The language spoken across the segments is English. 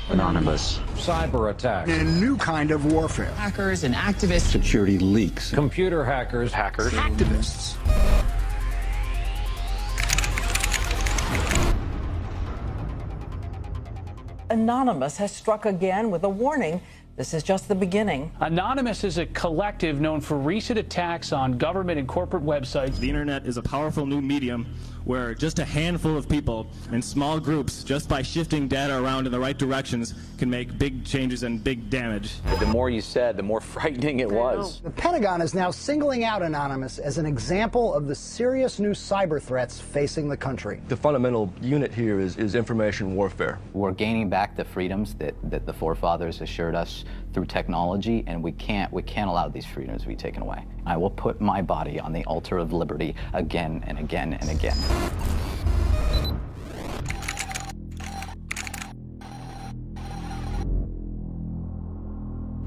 Anonymous. Cyber attacks. A new kind of warfare. Hackers and activists. Security leaks. Computer hackers. Hackers. Activists. Anonymous has struck again with a warning. This is just the beginning. Anonymous is a collective known for recent attacks on government and corporate websites. The internet is a powerful new medium where just a handful of people in small groups, just by shifting data around in the right directions, can make big changes and big damage. The more you said, the more frightening it was. The Pentagon is now singling out Anonymous as an example of the serious new cyber threats facing the country. The fundamental unit here is information warfare. We're gaining back the freedoms that the forefathers assured us through technology, and we can't allow these freedoms to be taken away. I will put my body on the altar of liberty again and again and again.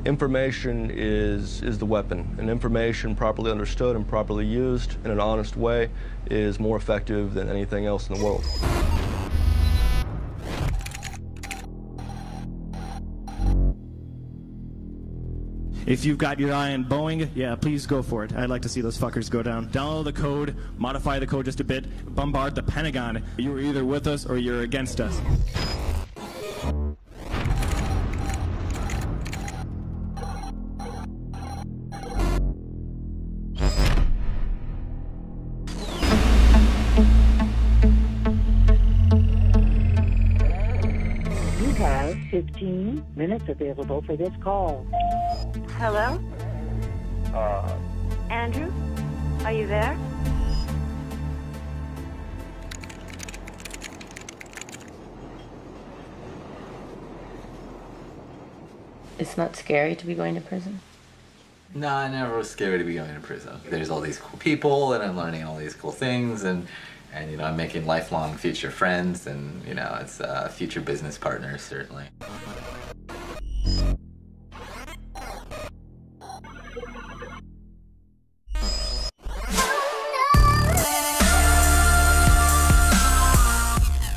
Information is the weapon, and information properly understood and properly used in an honest way is more effective than anything else in the world. If you've got your eye on Boeing, yeah, please go for it. I'd like to see those fuckers go down. Download the code, modify the code just a bit, bombard the Pentagon. You're either with us or you're against us. You have 15 minutes available for this call. Hello? Andrew? Are you there? It's not scary to be going to prison? No, I never was scared to be going to prison. There's all these cool people, and I'm learning all these cool things, and you know, I'm making lifelong future friends, and you know, it's future business partners, certainly.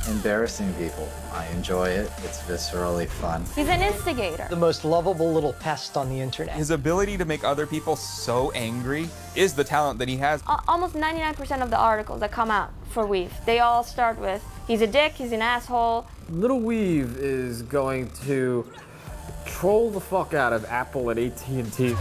Embarrassing people. I enjoy it. It's viscerally fun. He's an instigator. The most lovable little pest on the internet. His ability to make other people so angry is the talent that he has. Almost 99% of the articles that come out for Weave, they all start with, he's a dick, he's an asshole. Little Weave is going to troll the fuck out of Apple and AT&T.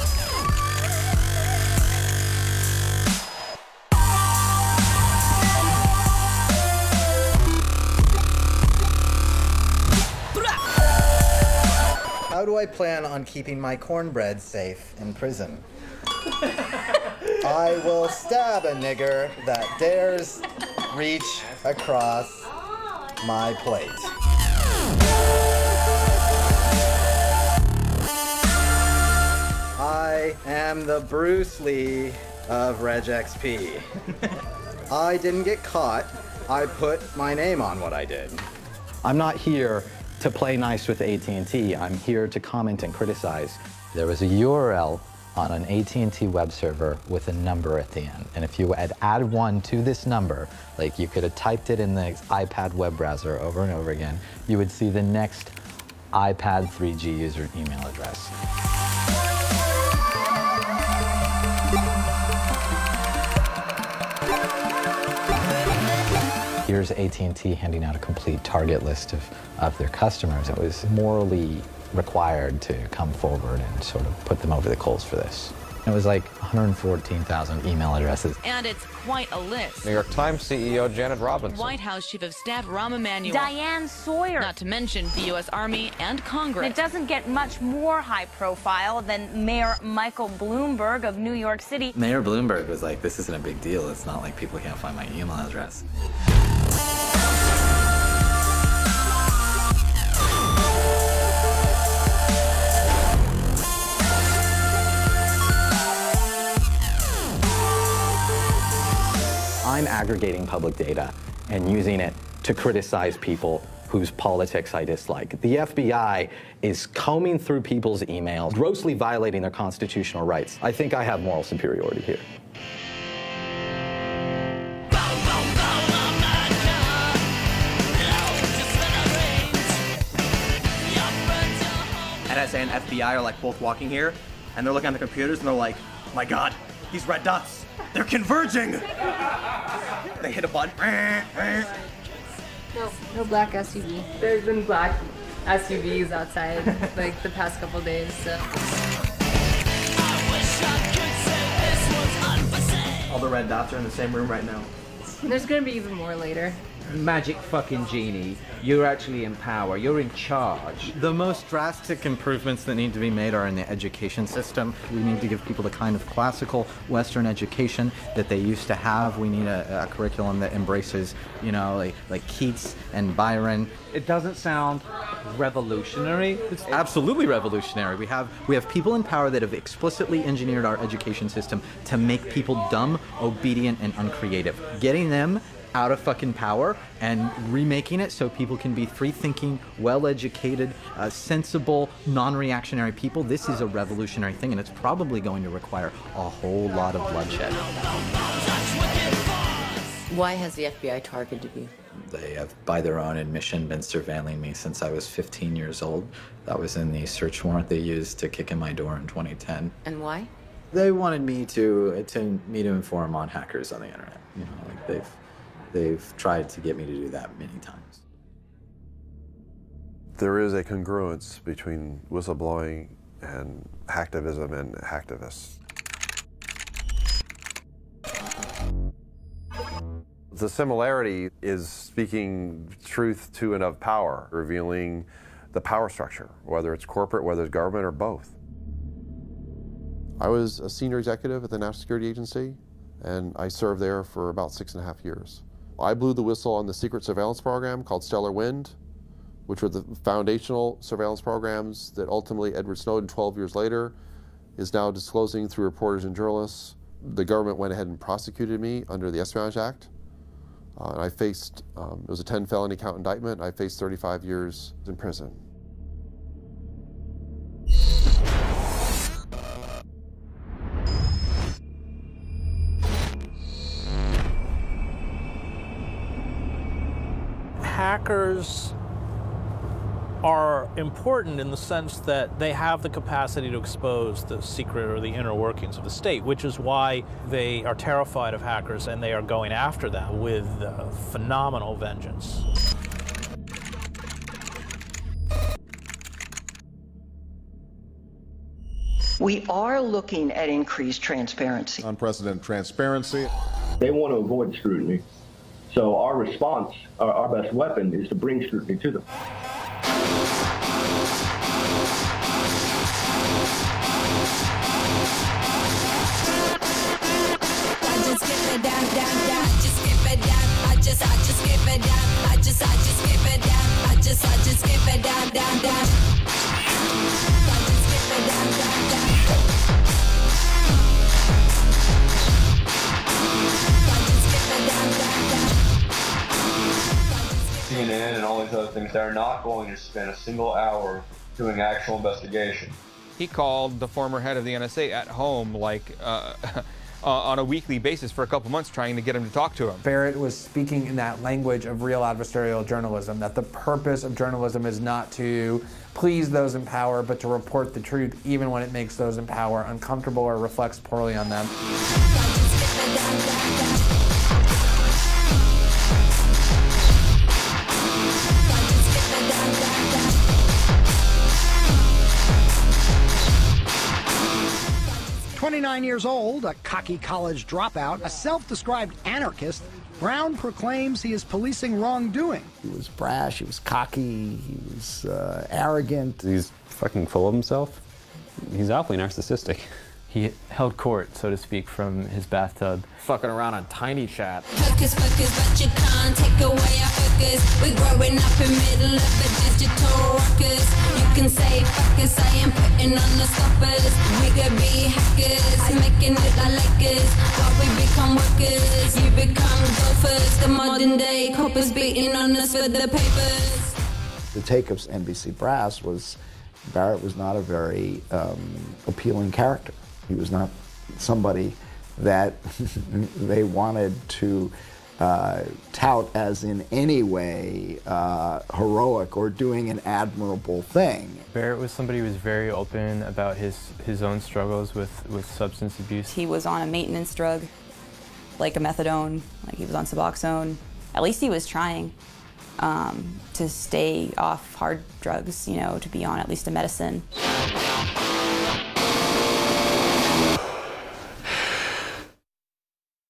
How do I plan on keeping my cornbread safe in prison? I will stab a nigger that dares reach across my plate. I am the Bruce Lee of Reg XP. I didn't get caught. I put my name on what I did. I'm not here to play nice with AT&T. I'm here to comment and criticize. There was a URL on an AT&T web server with a number at the end. And if you had added one to this number, like you could have typed it in the iPad web browser over and over again, you would see the next iPad 3G user email address. Here's AT&T handing out a complete target list of their customers. It was morally required to come forward and sort of put them over the coals for this. It was like 114,000 email addresses. And it's quite a list. New York Times CEO Janet Robinson. White House Chief of Staff Rahm Emanuel. Diane Sawyer. Not to mention the U.S. Army and Congress. It doesn't get much more high profile than Mayor Michael Bloomberg of New York City. Mayor Bloomberg was like, this isn't a big deal. It's not like people can't find my email address. I'm aggregating public data and using it to criticize people whose politics I dislike. The FBI is combing through people's emails, grossly violating their constitutional rights. I think I have moral superiority here. NSA and FBI are like both walking here, and they're looking at the computers and they're like, my God, these red dots, they're converging. They hit a button. No black SUV. There's been black SUVs outside like the past couple days, so. All the red dots are in the same room right now. There's gonna be even more later. Magic fucking genie. You're actually in power. You're in charge. The most drastic improvements that need to be made are in the education system. We need to give people the kind of classical Western education that they used to have. We need a curriculum that embraces, you know, like Keats and Byron. It doesn't sound revolutionary. It's absolutely revolutionary. We have people in power that have explicitly engineered our education system to make people dumb, obedient, and uncreative. Getting them out of fucking power and remaking it so people can be free-thinking, well-educated, sensible, non-reactionary people. This is a revolutionary thing, and it's probably going to require a whole lot of bloodshed. Why has the FBI targeted you? They have, by their own admission, been surveilling me since I was 15 years old. That was in the search warrant they used to kick in my door in 2010. And why? They wanted me to inform on hackers on the internet. You know, like they've tried to get me to do that many times. There is a congruence between whistleblowing and hacktivism and hacktivists. The similarity is speaking truth to and of power, revealing the power structure, whether it's corporate, whether it's government, or both. I was a senior executive at the National Security Agency, and I served there for about 6.5 years. I blew the whistle on the secret surveillance program called Stellar Wind, which were the foundational surveillance programs that ultimately Edward Snowden, 12 years later, is now disclosing through reporters and journalists. The government went ahead and prosecuted me under the Espionage Act. And I faced, it was a 10 felony count indictment. I faced 35 years in prison. Hackers are important in the sense that they have the capacity to expose the secret or the inner workings of the state, which is why they are terrified of hackers and they are going after them with phenomenal vengeance. We are looking at increased transparency. Unprecedented transparency. They want to avoid scrutiny. So our response, our best weapon, is to bring scrutiny to them. CNN and all these other things, they're not going to spend a single hour doing actual investigation. He called the former head of the NSA at home, like, on a weekly basis for a couple months, trying to get him to talk to him. Barrett was speaking in that language of real adversarial journalism, that the purpose of journalism is not to please those in power, but to report the truth, even when it makes those in power uncomfortable or reflects poorly on them. 29 years old, a cocky college dropout, a self-described anarchist, Brown proclaims he is policing wrongdoing. He was brash, he was cocky, he was arrogant. He's fucking full of himself. He's awfully narcissistic. He held court, so to speak, from his bathtub. Fucking around on Tiny Chat. Focus, but you can't take away our focus. We're growing up in middle of a digital ruckus. You can say fuck us, I am putting on the stoppers. We could be hackers, making it like Lakers. While we become workers, you become golfers. The modern day coppers beating on us for the papers. The take of NBC Brass was, Barrett was not a very appealing character. He was not somebody that they wanted to tout as in any way heroic or doing an admirable thing. Barrett was somebody who was very open about his own struggles with substance abuse. He was on a maintenance drug, like a methadone, like he was on Suboxone. At least he was trying to stay off hard drugs, you know, to be on at least a medicine.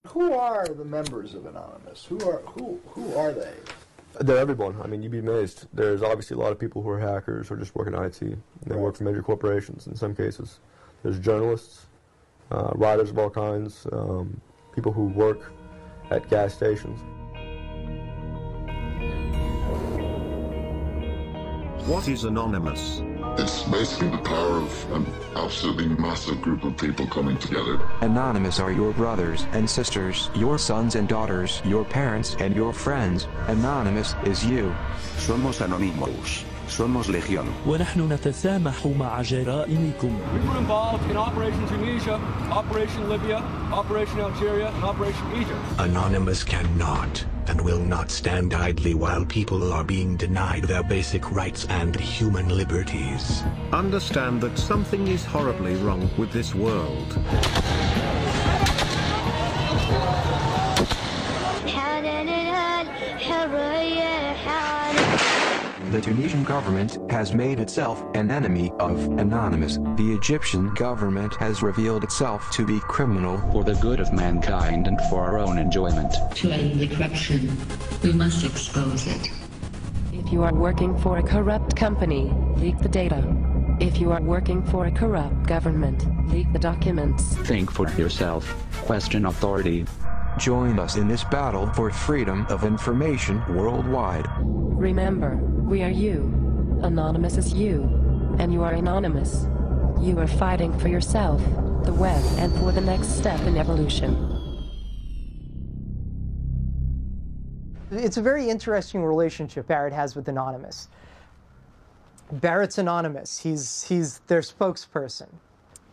Who are the members of Anonymous? Who are they? They're everyone. I mean, you'd be amazed. There's obviously a lot of people who are hackers or just work in IT. They work for major corporations in some cases. There's journalists, writers of all kinds, people who work at gas stations. What is Anonymous? It's basically the power of an absolutely massive group of people coming together. Anonymous are your brothers and sisters, your sons and daughters, your parents and your friends. Anonymous is you. Somos Anonymous. Somos Legión. ونحن نتسامح مع جرائمكم. We were involved in Operation Tunisia, Operation Libya, Operation Algeria, and Operation Egypt. Anonymous cannot and will not stand idly while people are being denied their basic rights and human liberties. Understand that something is horribly wrong with this world. The Tunisian government has made itself an enemy of Anonymous. The Egyptian government has revealed itself to be criminal for the good of mankind and for our own enjoyment. To end the corruption, we must expose it. If you are working for a corrupt company, leak the data. If you are working for a corrupt government, leak the documents. Think for yourself. Question authority. Join us in this battle for freedom of information worldwide. Remember, we are you. Anonymous is you. And you are anonymous. You are fighting for yourself, the web, and for the next step in evolution. It's a very interesting relationship Barrett has with Anonymous. Barrett's anonymous. He's their spokesperson.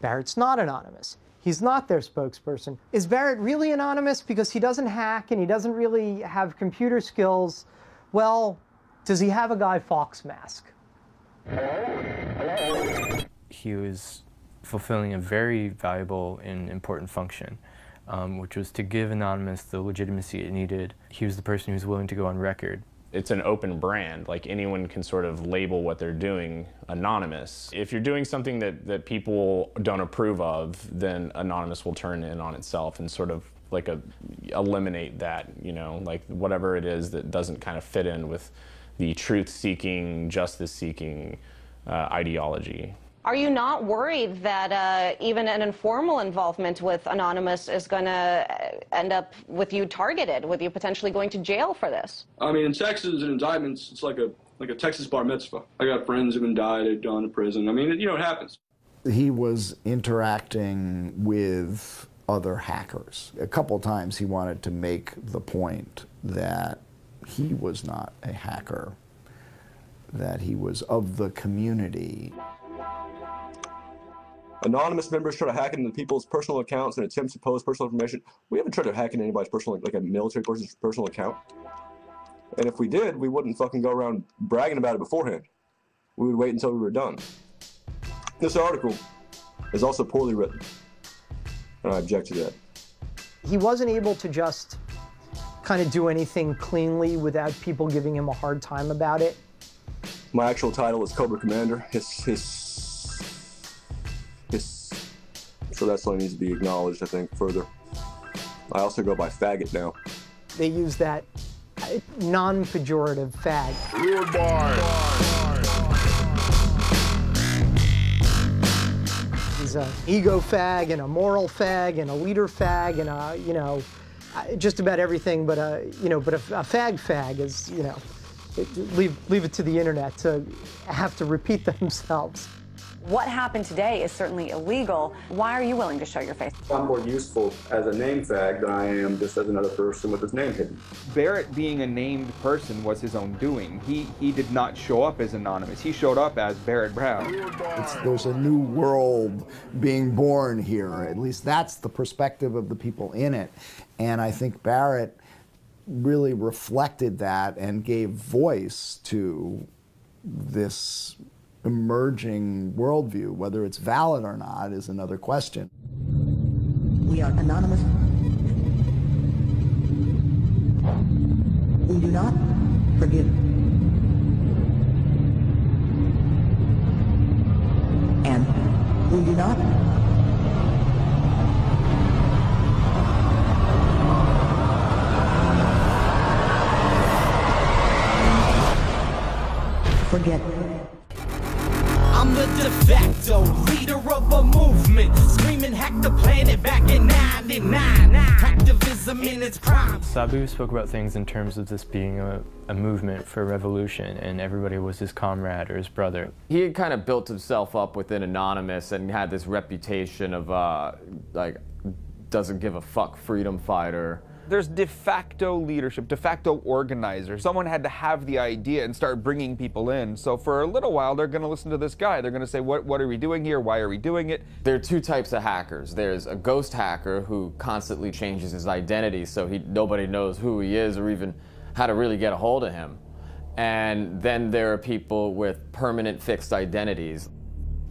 Barrett's not anonymous. He's not their spokesperson. Is Barrett really anonymous because he doesn't hack and he doesn't really have computer skills? Well, does he have a Guy Fawkes mask? He was fulfilling a very valuable and important function, which was to give Anonymous the legitimacy it needed. He was the person who was willing to go on record. It's an open brand, like anyone can sort of label what they're doing anonymous. If you're doing something that people don't approve of, then Anonymous will turn in on itself and sort of like eliminate that, you know, like whatever it is that doesn't kind of fit in with the truth-seeking, justice-seeking ideology. Are you not worried that even an informal involvement with Anonymous is going to end up with you targeted, with you potentially going to jail for this? I mean, in Texas and indictments, it's like a Texas bar mitzvah. I got friends who've been died, they've gone to prison. I mean, you know, it happens. He was interacting with other hackers. A couple times he wanted to make the point that he was not a hacker, that he was of the community. Anonymous members try to hack into people's personal accounts and attempt to post personal information. We haven't tried to hack into anybody's personal, like a military person's personal account. And if we did, we wouldn't fucking go around bragging about it beforehand. We would wait until we were done. This article is also poorly written, and I object to that. He wasn't able to just kind of do anything cleanly without people giving him a hard time about it. My actual title is Cobra Commander. So that's something that needs to be acknowledged, I think, further. I also go by faggot now. They use that non-pejorative fag. He's an ego fag and a moral fag and a leader fag and a, you know, just about everything but a, you know, but a fag is, you know, leave it to the internet to have to repeat themselves. What happened today is certainly illegal. Why are you willing to show your face? I'm more useful as a name fag than I am just as another person with his name hidden. Barrett being a named person was his own doing. He did not show up as anonymous. He showed up as Barrett Brown. There's a new world being born here. At least that's the perspective of the people in it. And I think Barrett really reflected that and gave voice to this emerging worldview. Whether it's valid or not is another question. We are anonymous. We do not forgive. And we do not forget. I'm the de facto leader of a movement, screaming hack the planet back in 99. Activism in its prime. Sabu spoke about things in terms of this being a movement for revolution, and everybody was his comrade or his brother. He had kind of built himself up within Anonymous and had this reputation of like, doesn't give a fuck freedom fighter. There's de facto leadership, de facto organizers. Someone had to have the idea and start bringing people in. So for a little while, they're going to listen to this guy. They're going to say, what are we doing here? Why are we doing it? There are two types of hackers. There's a ghost hacker who constantly changes his identity so nobody knows who he is or even how to really get a hold of him. And then there are people with permanent fixed identities.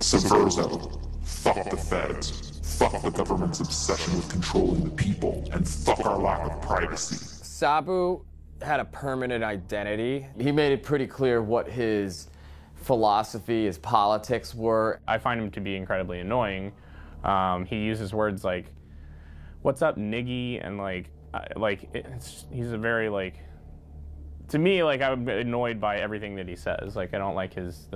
Subversive. Fuck the feds. Fuck the government's obsession with controlling the people, and fuck our lack of privacy. Sabu had a permanent identity. He made it pretty clear what his philosophy, his politics were. I find him to be incredibly annoying. He uses words like, "What's up, niggy?" and he's a very to me, I'm annoyed by everything that he says. I don't like his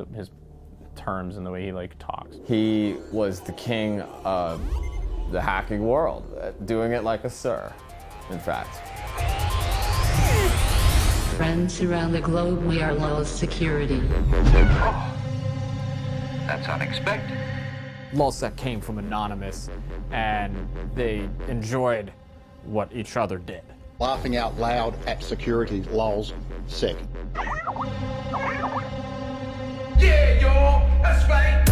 terms and the way he talks. He was the king of the hacking world, doing it like a sir, in fact. Friends around the globe, we are lowest security. Oh, that's unexpected. LulzSec came from Anonymous, and they enjoyed what each other did. Laughing out loud at security, LulzSec. Yeah, y'all, that's right.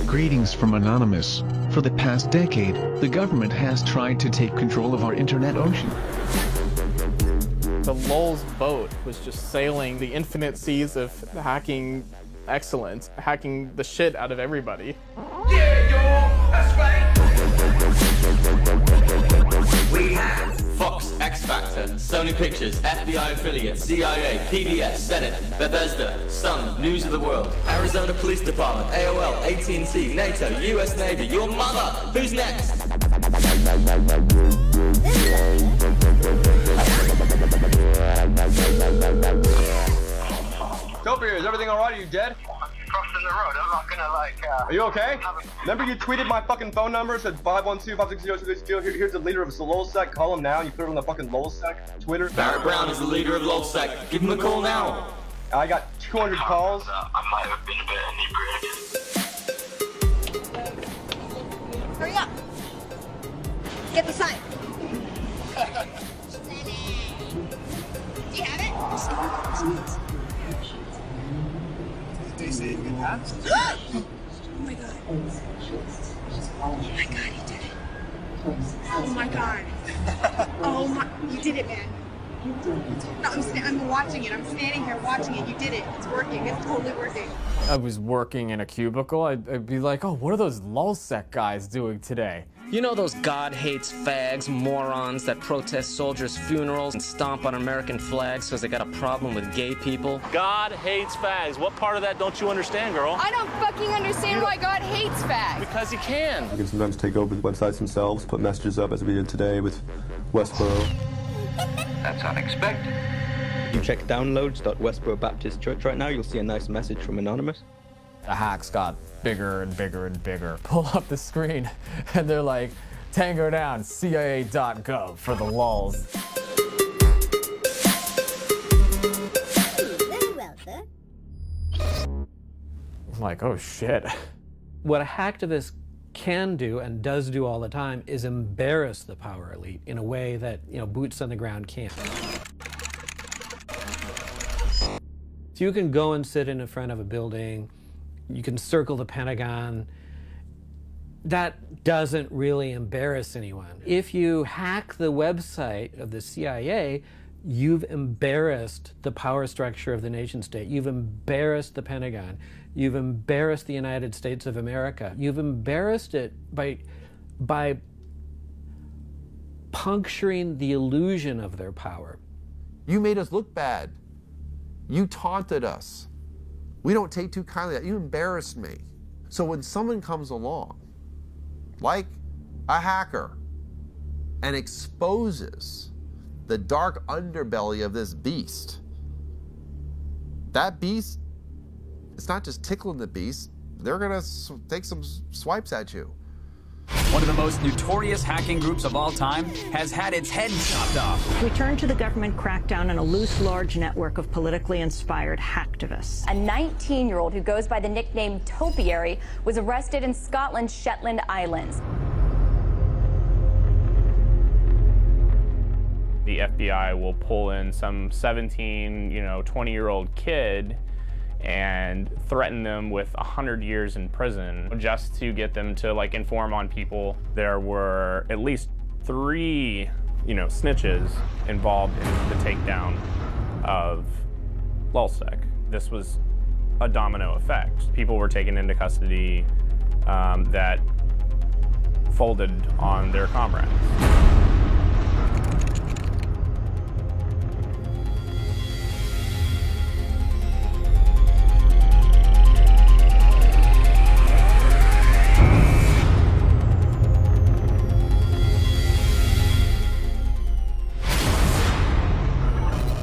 Greetings from Anonymous. For the past decade, the government has tried to take control of our internet ocean. The Lulz boat was just sailing the infinite seas of hacking excellence, hacking the shit out of everybody. Yeah, y'all, that's right. We have Fox, X Factor, Sony Pictures, FBI affiliate, CIA, PBS, Senate, Bethesda, Sun, News of the World, Arizona Police Department, AOL, AT&T, NATO, US Navy, your mother. Who's next? Topiary, is everything alright? Are you dead? Crossing the road, I'm not gonna Are you okay? Remember you tweeted my fucking phone number, said 512-560-262. Here's the leader of LulzSec. Call him now. You put it on the fucking LulzSec Twitter. Barrett Brown is the leader of LulzSec. Give him a call now. I got 200 calls. I might have been a bit inebriated. Hurry up. Get the sign. Do you have it? They say you can have. Oh my god. Oh my god, he did it. Oh my god. Oh my, you did it, man. No, I'm watching it. I'm standing here watching it. You did it. It's working. It's totally working. I was working in a cubicle, I'd be like, oh, what are those LulzSec guys doing today? You know those God hates fags, morons that protest soldiers' funerals and stomp on American flags because they got a problem with gay people? God hates fags. What part of that don't you understand, girl? I don't fucking understand why God hates fags. Because he can. You can sometimes take over the websites themselves, put messages up as we did today with Westboro. That's unexpected. If you check downloads.westboro Baptist Church right now, you'll see a nice message from Anonymous. The hacks got bigger and bigger and bigger. Pull up the screen and they're like, Tango down, CIA.gov for the lulz. Very well, sir. I'm like, oh shit. What a hacktivist can do and does do all the time is embarrass the power elite in a way that, boots on the ground can't. So you can go and sit in front of a building You can circle the Pentagon. That doesn't really embarrass anyone. If you hack the website of the CIA, you've embarrassed the power structure of the nation state. You've embarrassed the Pentagon. You've embarrassed the United States of America. You've embarrassed it by puncturing the illusion of their power. You made us look bad. You taunted us. We don't take too kindly to that. You embarrassed me. So when someone comes along, like a hacker, and exposes the dark underbelly of this beast, that beast, it's not just tickling the beast, they're gonna take some swipes at you. One of the most notorious hacking groups of all time has had its head chopped off. We turn to the government crackdown on a loose, large network of politically inspired hacktivists. A 19-year-old who goes by the nickname Topiary was arrested in Scotland's Shetland Islands. The FBI will pull in some 17, 20-year-old kid and threaten them with 100 years in prison just to get them to inform on people. There were at least 3, snitches involved in the takedown of Lulzsec. This was a domino effect. People were taken into custody that folded on their comrades.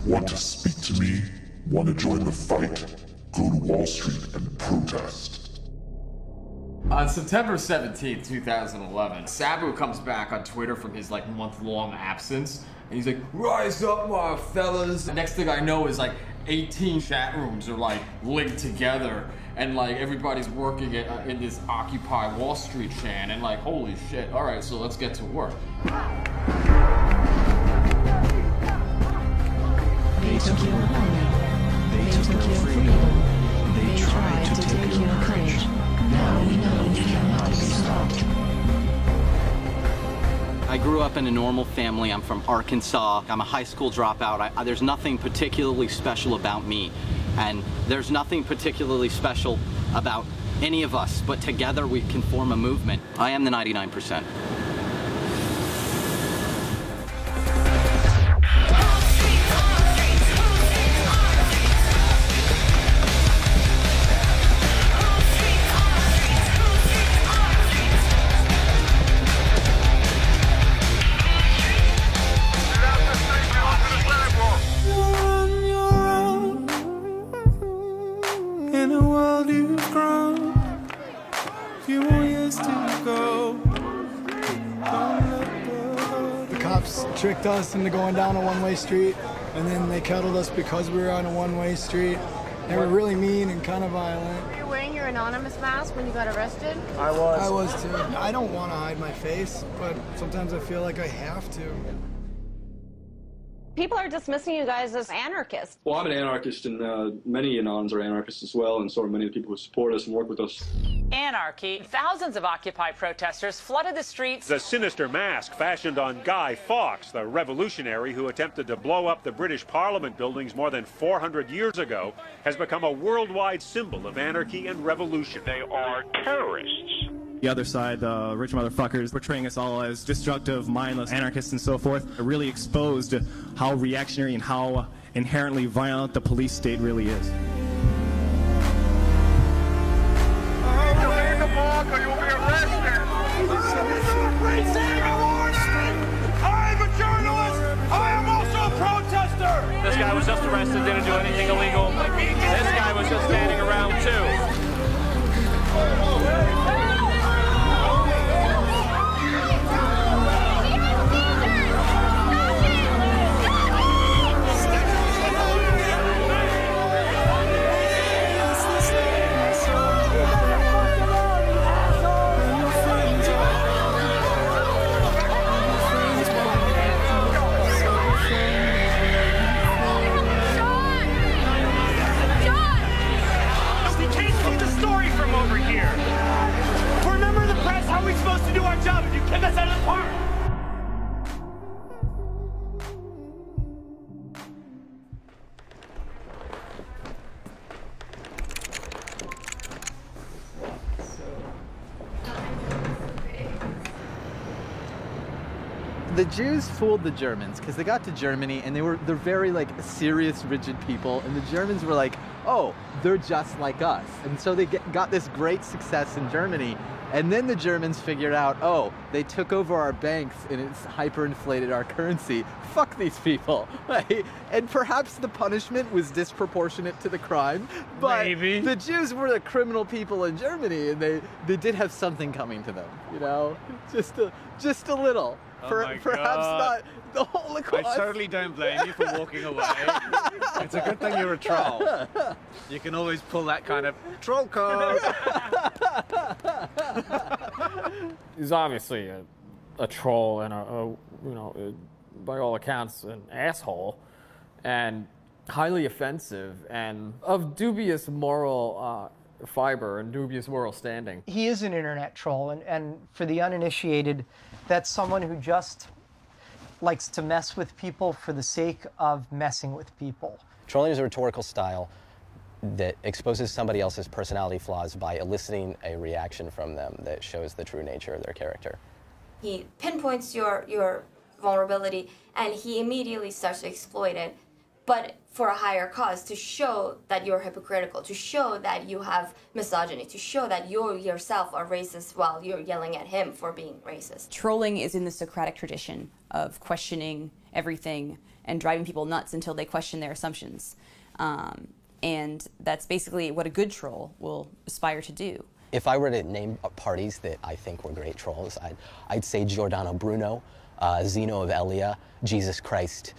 Want to speak to me? Want to join the fight? Go to Wall Street and protest. On September 17th, 2011, Sabu comes back on Twitter from his month-long absence, and he's like, "Rise up, my fellas." The next thing I know is 18 chat rooms are linked together, and everybody's working in this Occupy Wall Street chant, and holy shit, all right, so let's get to work. They took your honor. They took your freedom. They tried to take your courage. Now we know we cannot be stopped. I grew up in a normal family. I'm from Arkansas. I'm a high school dropout. There's nothing particularly special about me. And there's nothing particularly special about any of us. But together we can form a movement. I am the 99%. Tricked us into going down a one-way street, and then they kettled us because we were on a one-way street. They were really mean and kind of violent. Were you wearing your anonymous mask when you got arrested? I was too. I don't want to hide my face, but sometimes I feel like I have to. People are dismissing you guys as anarchists. Well, I'm an anarchist, and many Anons are anarchists as well, and so are many of the people who support us and work with us. Anarchy. Thousands of Occupy protesters flooded the streets. The sinister mask fashioned on Guy Fawkes, the revolutionary who attempted to blow up the British Parliament buildings more than 400 years ago, has become a worldwide symbol of anarchy and revolution. They are terrorists. The other side, the rich motherfuckers, portraying us all as destructive, mindless anarchists and so forth, really exposed how reactionary and how inherently violent the police state really is. Read the book or you'll be arrested. I'm a journalist. I am also a protester. This guy was just arrested, didn't do anything illegal. This guy was just standing around too. The Jews fooled the Germans because they got to Germany and they're very like serious, rigid people, and the Germans were like, oh, they're just like us. And so they got this great success in Germany. And then the Germans figured out, oh, they took over our banks and it's hyperinflated our currency. Fuck these people. Right? And perhaps the punishment was disproportionate to the crime, but maybe the Jews were the criminal people in Germany, and they did have something coming to them, you know, just a little. Perhaps not the Holocaust. I totally don't blame you for walking away. It's a good thing you're a troll. You can always pull that kind of troll card. He's obviously a troll and you know, by all accounts, an asshole, and highly offensive and of dubious moral fiber and dubious moral standing. He is an internet troll, and for the uninitiated, that's someone who just likes to mess with people for the sake of messing with people. Trolling is a rhetorical style that exposes somebody else's personality flaws by eliciting a reaction from them that shows the true nature of their character. He pinpoints your vulnerability and he immediately starts to exploit it, but for a higher cause, to show that you're hypocritical, to show that you have misogyny, to show that you yourself are racist while you're yelling at him for being racist. Trolling is in the Socratic tradition of questioning everything and driving people nuts until they question their assumptions. And that's basically what a good troll will aspire to do. If I were to name parties that I think were great trolls, I'd say Giordano Bruno, Zeno of Elia, Jesus Christ,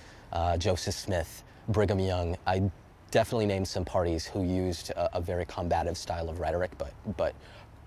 Joseph Smith, Brigham Young. I'd definitely name some parties who used a very combative style of rhetoric, but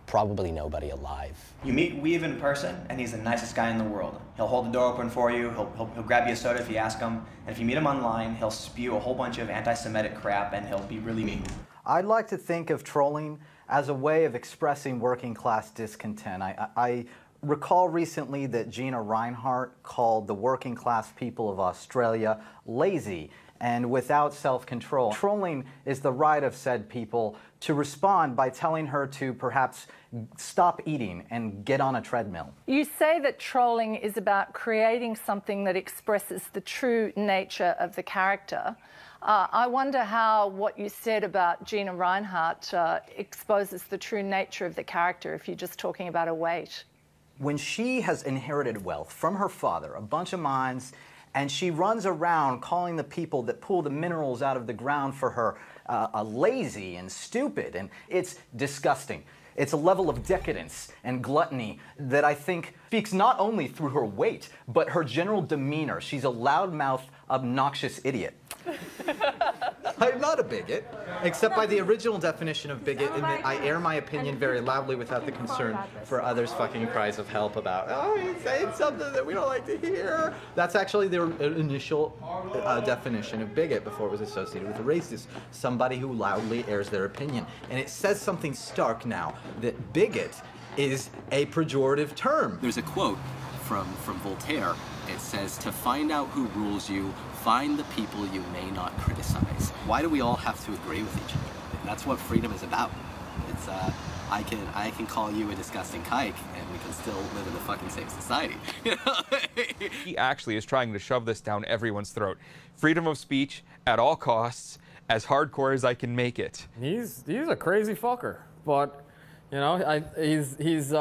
probably nobody alive. You meet Weave in person, and he's the nicest guy in the world. He'll hold the door open for you, he'll grab you a soda if you ask him, and if you meet him online, he'll spew a whole bunch of anti-Semitic crap, and he'll be really mean. I'd like to think of trolling as a way of expressing working class discontent. I recall recently that Gina Reinhart called the working class people of Australia lazy and without self-control. Trolling is the right of said people to respond by telling her to perhaps stop eating and get on a treadmill. You say that trolling is about creating something that expresses the true nature of the character. I wonder how what you said about Gina Reinhart exposes the true nature of the character if you're just talking about her weight. When she has inherited wealth from her father, a bunch of mines, and she runs around calling the people that pull the minerals out of the ground for her lazy and stupid, and it's disgusting. It's a level of decadence and gluttony that I think speaks not only through her weight, but her general demeanor. She's a loudmouth, obnoxious idiot. I'm not a bigot, except by the original definition of bigot, in that I air my opinion very loudly without the concern for others' fucking cries of help about, oh, he's saying something that we don't like to hear. That's actually the initial definition of bigot before it was associated with a racist, somebody who loudly airs their opinion. And it says something stark now, that bigot is a pejorative term. There's a quote from Voltaire. It says, to find out who rules you, find the people you may not criticize. Why do we all have to agree with each other? That's what freedom is about. It's, I can call you a disgusting kike, and we can still live in the fucking same society. He actually is trying to shove this down everyone's throat. Freedom of speech at all costs, as hardcore as I can make it. He's a crazy fucker, but you know, he's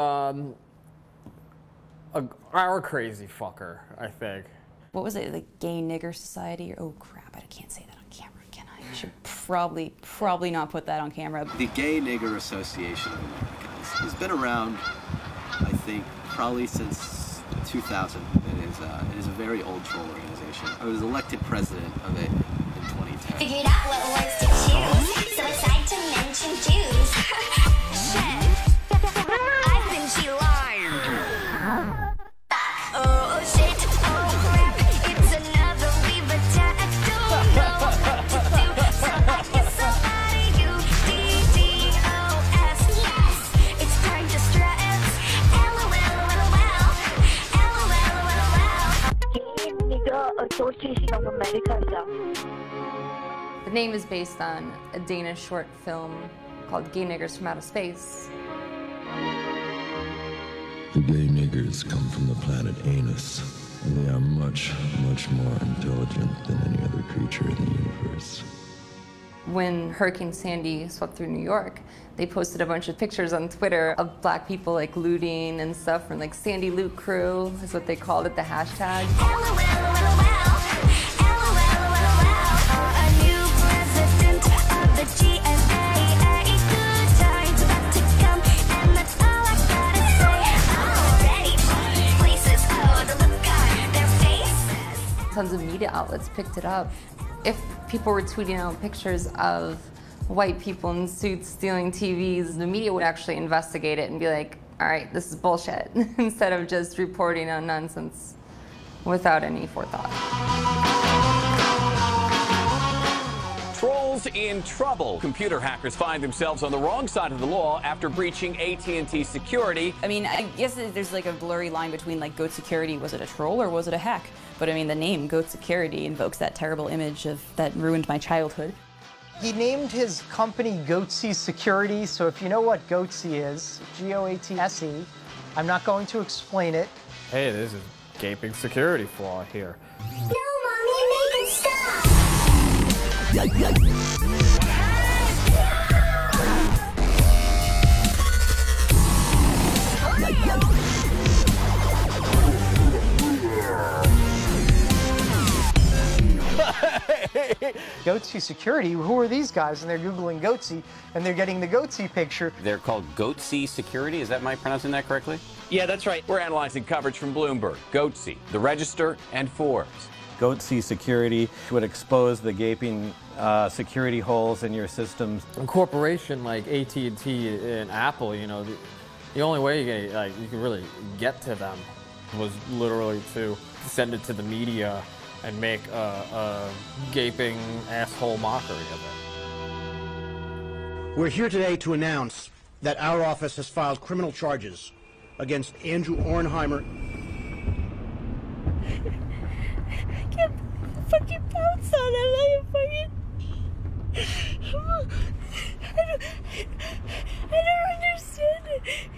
our crazy fucker, I think. What was it, like Gay Nigger Society? Or, oh crap, I can't say that on camera, can I? I should probably not put that on camera. The Gay Nigger Association of America has been around, I think, probably since 2000. It is a very old troll organization. I was elected president of it in 2010. Figured out what words to choose, so it's time to mention Jews. Shit, I've been G-lined. Oh shit, oh crap, it's another we've attacked. Don't know what to do, so I guess I'll out of you. DDoS, yes, it's time to stress. LOL, Nigger Association of America. The name is based on a Danish short film called Gay Niggers from Outer Space. The gay niggers come from the planet Anus. They are much, much more intelligent than any other creature in the universe. When Hurricane Sandy swept through New York, they posted a bunch of pictures on Twitter of black people like looting and stuff from like Sandy Loot Crew is what they called it, the hashtag. Tons of media outlets picked it up. If people were tweeting out pictures of white people in suits stealing TVs, the media would actually investigate it and be like, all right, this is bullshit, instead of just reporting on nonsense without any forethought. Trolls in trouble. Computer hackers find themselves on the wrong side of the law after breaching AT&T security. I mean, I guess there's like a blurry line between like Goat Security, was it a troll or was it a hack? But I mean, the name Goat Security invokes that terrible image of that ruined my childhood. He named his company Goatsy Security, so if you know what Goatsy is, G-O-A-T-S-E, I'm not going to explain it. Hey, there's a gaping security flaw here. No, Mommy, make it stop! Goatsy Security, who are these guys? And they're Googling Goatsy, and they're getting the Goatsy picture. They're called Goatsy Security. Is that am I pronouncing that correctly? Yeah, that's right. We're analyzing coverage from Bloomberg, Goatsy, The Register, and Forbes. Goatsy Security would expose the gaping security holes in your systems. A corporation like AT&T and Apple, you know, the only way you can really get to them was literally to send it to the media and make a gaping asshole mockery of it. We're here today to announce that our office has filed criminal charges against Andrew Ornheimer. I can't fucking bounce on him. I don't understand it.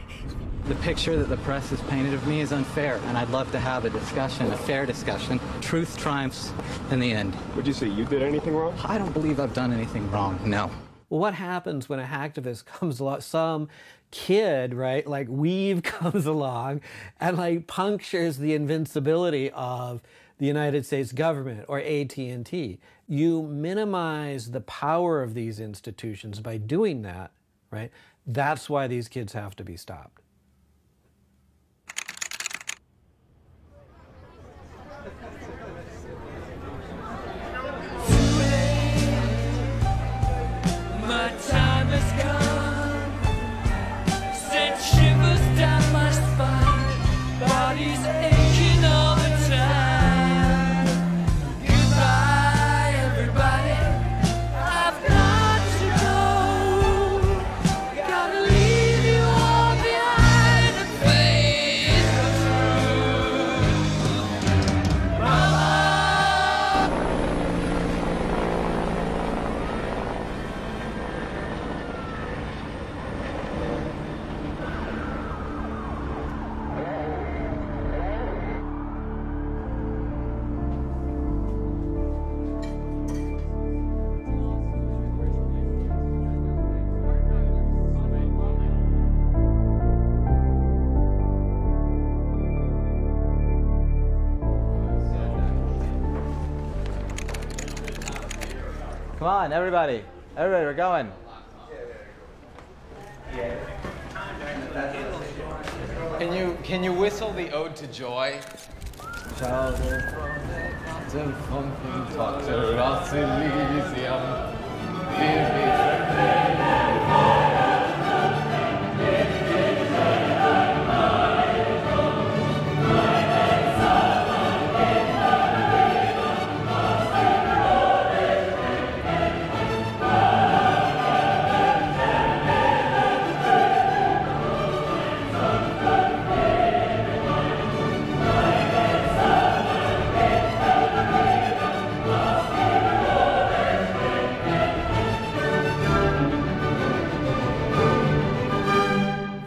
The picture that the press has painted of me is unfair, and I'd love to have a discussion, a fair discussion. Truth triumphs in the end. Would you say you did anything wrong? I don't believe I've done anything wrong, no. Well, what happens when a hacktivist comes along, some kid, right, like Weave comes along and like punctures the invincibility of the United States government or AT&T? You minimize the power of these institutions by doing that, right? That's why these kids have to be stopped. My time has come. Sent shivers down my spine. Body's aching all the time. Goodbye, everybody. I've got to go. Gotta leave you all behind and face the truth. Mama. Come on, everybody. Everybody, we're going. Can you whistle the Ode to Joy?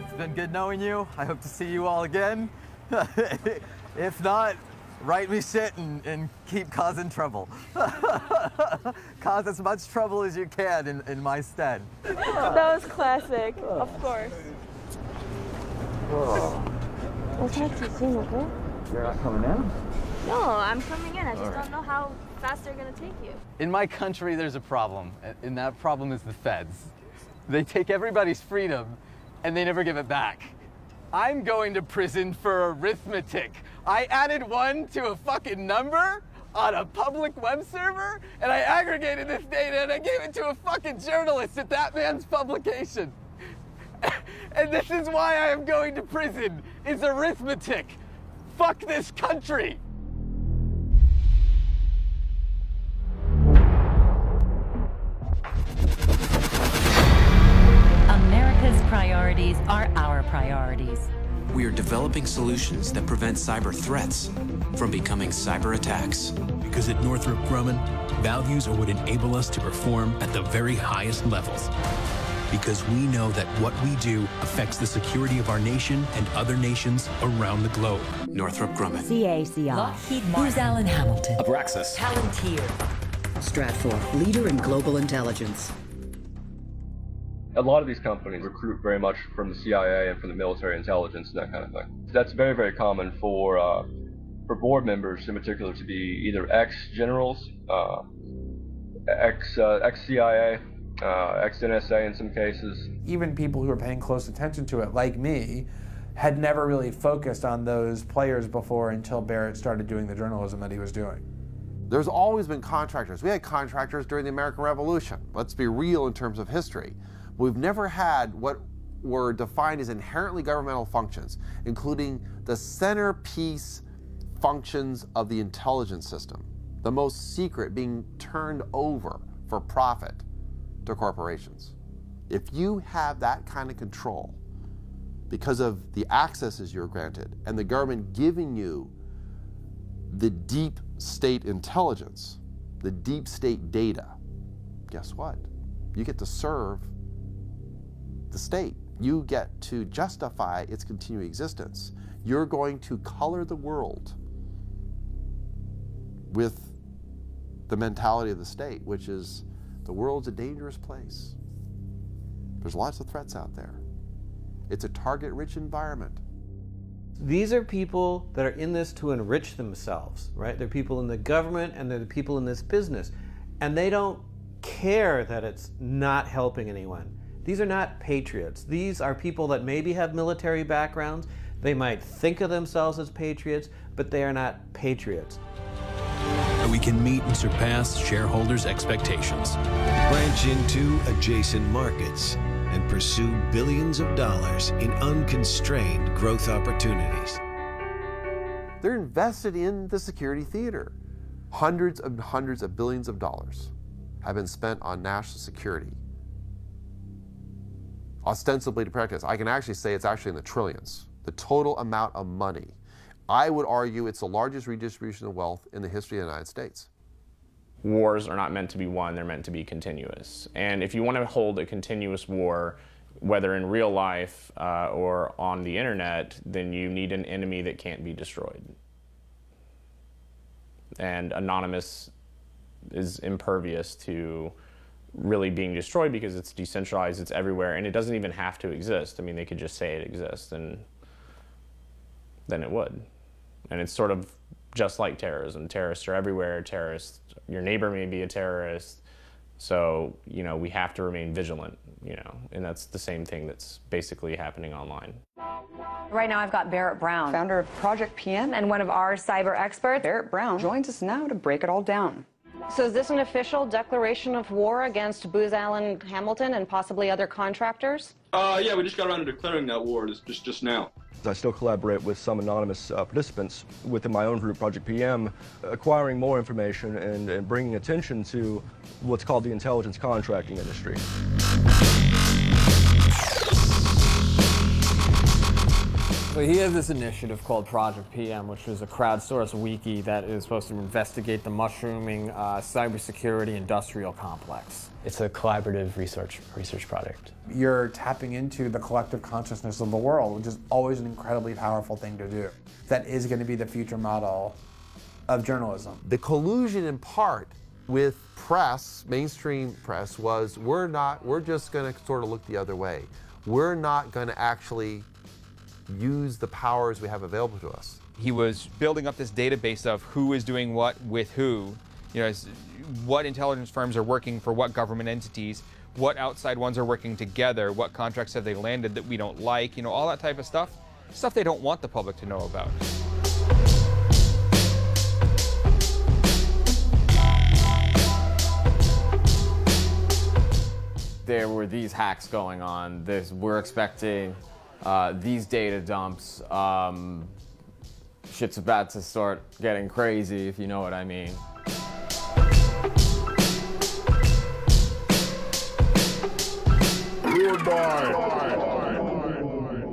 It's been good knowing you. I hope to see you all again. If not, Right me shit and keep causing trouble. Cause as much trouble as you can in my stead. That was classic, of course. What's that to seem okay? You're not coming in? No, I'm coming in. I just don't know how fast they're gonna take you. In my country, there's a problem, and that problem is the feds. They take everybody's freedom, and they never give it back. I'm going to prison for arithmetic. I added 1 to a fucking number on a public web server, and I aggregated this data, and I gave it to a fucking journalist at that man's publication. And this is why I am going to prison, is arithmetic. Fuck this country. America's priorities are our priorities. We are developing solutions that prevent cyber threats from becoming cyber attacks. Because at Northrop Grumman, values are what enable us to perform at the very highest levels. Because we know that what we do affects the security of our nation and other nations around the globe. Northrop Grumman. CACI. Lockheed Martin. Booz Allen Hamilton. Abraxas. Palantir. Stratfor, leader in global intelligence. A lot of these companies recruit very much from the CIA and from the military intelligence and that kind of thing. That's very, very common for board members in particular to be either ex-generals, ex-CIA, ex-NSA in some cases. Even people who are paying close attention to it, like me, had never really focused on those players before until Barrett started doing the journalism that he was doing. There's always been contractors. We had contractors during the American Revolution. Let's be real in terms of history. We've never had what were defined as inherently governmental functions, including the centerpiece functions of the intelligence system, the most secret being turned over for profit to corporations. If you have that kind of control because of the accesses you're granted and the government giving you the deep state intelligence, the deep state data, guess what? You get to serve the state. You get to justify its continuing existence. You're going to color the world with the mentality of the state, which is the world's a dangerous place. There's lots of threats out there. It's a target-rich environment. These are people that are in this to enrich themselves, right? They're people in the government and they're the people in this business. And they don't care that it's not helping anyone. These are not patriots. These are people that maybe have military backgrounds. They might think of themselves as patriots, but they are not patriots. We can meet and surpass shareholders' expectations. Branch into adjacent markets and pursue billions of dollars in unconstrained growth opportunities. They're invested in the security theater. Hundreds of billions of dollars have been spent on national security, ostensibly to protect us. I can actually say it's actually in the trillions, the total amount of money. I would argue it's the largest redistribution of wealth in the history of the United States. Wars are not meant to be won, they're meant to be continuous. And if you want to hold a continuous war, whether in real life or on the internet, then you need an enemy that can't be destroyed. And Anonymous is impervious to really being destroyed because it's decentralized, it's everywhere, and it doesn't even have to exist. I mean, they could just say it exists, and then it would. And it's sort of just like terrorism. Terrorists are everywhere. Terrorists, your neighbor may be a terrorist. So, you know, we have to remain vigilant, you know, and that's the same thing that's basically happening online. Right now I've got Barrett Brown, founder of Project PM and one of our cyber experts. Barrett Brown joins us now to break it all down. So is this an official declaration of war against Booz Allen Hamilton and possibly other contractors? Yeah, we just got around to declaring that war just now. I still collaborate with some anonymous participants within my own group, Project PM, acquiring more information and bringing attention to what's called the intelligence contracting industry. So he has this initiative called Project PM, which is a crowdsourced wiki that is supposed to investigate the mushrooming cybersecurity industrial complex. It's a collaborative research project. You're tapping into the collective consciousness of the world, which is always an incredibly powerful thing to do. That is going to be the future model of journalism. The collusion in part with press, mainstream press, was we're just going to sort of look the other way. We're not going to actually use the powers we have available to us. He was building up this database of who is doing what with who, you know, what intelligence firms are working for what government entities, what outside ones are working together, what contracts have they landed that we don't like, you know, all that type of stuff they don't want the public to know about. There were these hacks going on. We're expecting these data dumps. Shit's about to start getting crazy, if you know what I mean.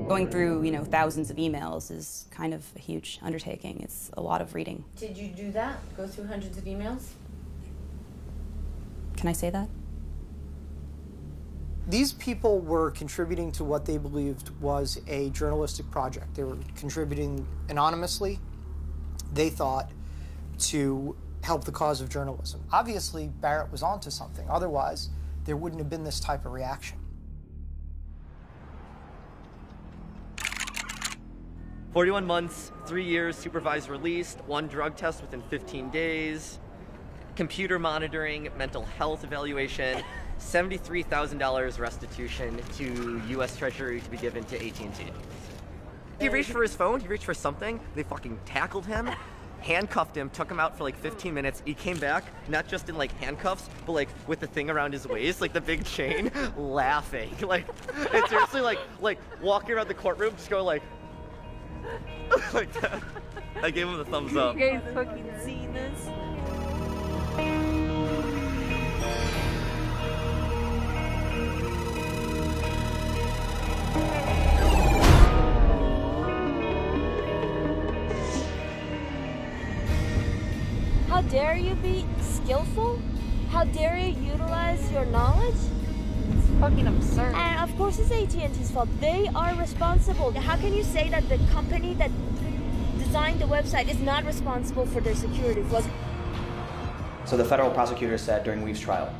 Going through, you know, thousands of emails is kind of a huge undertaking. It's a lot of reading. Did you do that? Go through hundreds of emails? Can I say that? These people were contributing to what they believed was a journalistic project. They were contributing anonymously, they thought, to help the cause of journalism. Obviously, Barrett was onto something. Otherwise, there wouldn't have been this type of reaction. 41 months, 3 years, supervised release, 1 drug test within 15 days, computer monitoring, mental health evaluation, $73,000 restitution to U.S. Treasury to be given to AT&T. He reached for his phone, he reached for something, they fucking tackled him, handcuffed him, took him out for like 15 minutes. He came back, not just in like handcuffs, but like with the thing around his waist, like the big chain, laughing. Like, it's seriously like walking around the courtroom, just going like that. I gave him the thumbs up. You guys fucking see this? How dare you be skillful? How dare you utilize your knowledge? It's fucking absurd. And of course it's AT&T's fault. They are responsible. How can you say that the company that designed the website is not responsible for their security flaws? So the federal prosecutor said during Weave's trial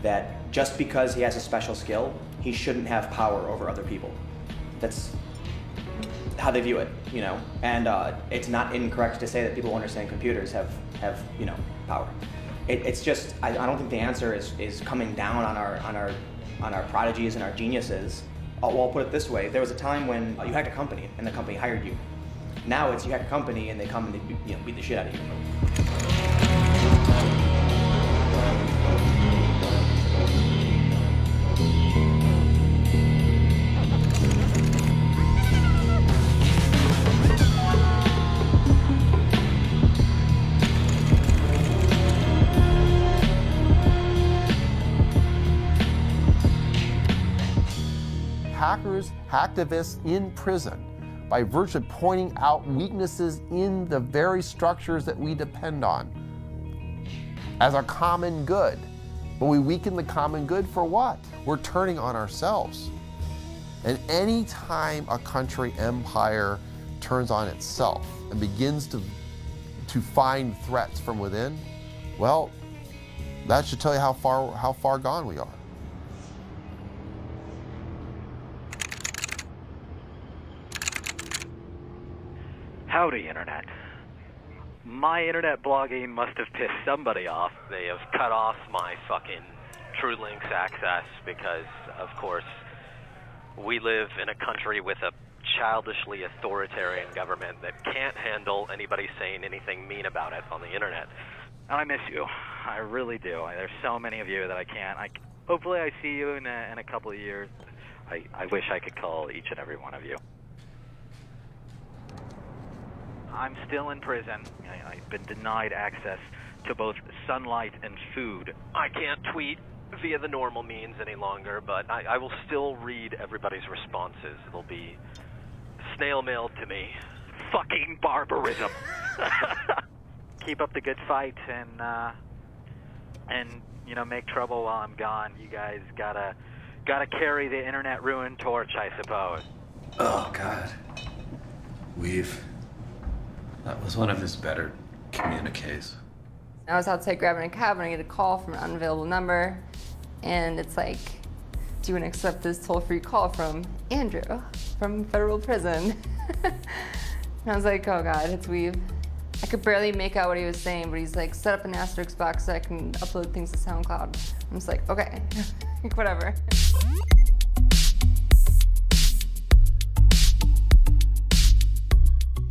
that just because he has a special skill, he shouldn't have power over other people. That's how they view it, you know. And it's not incorrect to say that people who understand computers have you know, power. It's just I don't think the answer is coming down on our prodigies and our geniuses. I'll put it this way: there was a time when you hacked a company and the company hired you. Now it's you hack a company and they come and they, you know, beat the shit out of you. Hackers, hacktivists in prison by virtue of pointing out weaknesses in the very structures that we depend on as our common good. But we weaken the common good for what? We're turning on ourselves. And any time a country empire turns on itself and begins to find threats from within, well, that should tell you how far gone we are. Howdy, Internet. My internet blogging must have pissed somebody off. They have cut off my fucking TrueLinks access because, of course, we live in a country with a childishly authoritarian government that can't handle anybody saying anything mean about it on the internet. And I miss you. I really do. There's so many of you that I can't. Hopefully I see you in a couple of years. I wish I could call each and every one of you. I'm still in prison. I've been denied access to both sunlight and food. I can't tweet via the normal means any longer, but I will still read everybody's responses. It'll be snail mailed to me. Fucking barbarism. Keep up the good fight and you know, make trouble while I'm gone. You guys gotta carry the internet ruin torch, I suppose. Oh God, Weave. That was one of his better communiques. I was outside grabbing a cab and I get a call from an unavailable number, and it's like, do you want to accept this toll-free call from Andrew from federal prison? And I was like, oh God, it's Weave. I could barely make out what he was saying, but he's like, set up an asterisk box so I can upload things to SoundCloud. I'm just like, okay, whatever.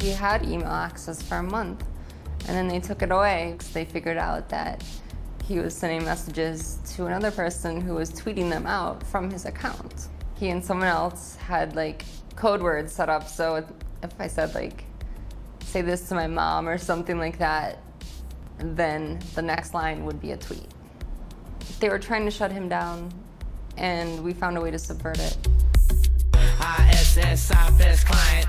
He had email access for a month, and then they took it away because they figured out that he was sending messages to another person who was tweeting them out from his account. He and someone else had like code words set up, so if I said like, say this to my mom or something like that, then the next line would be a tweet. They were trying to shut him down, and we found a way to subvert it. ISS, IFS client,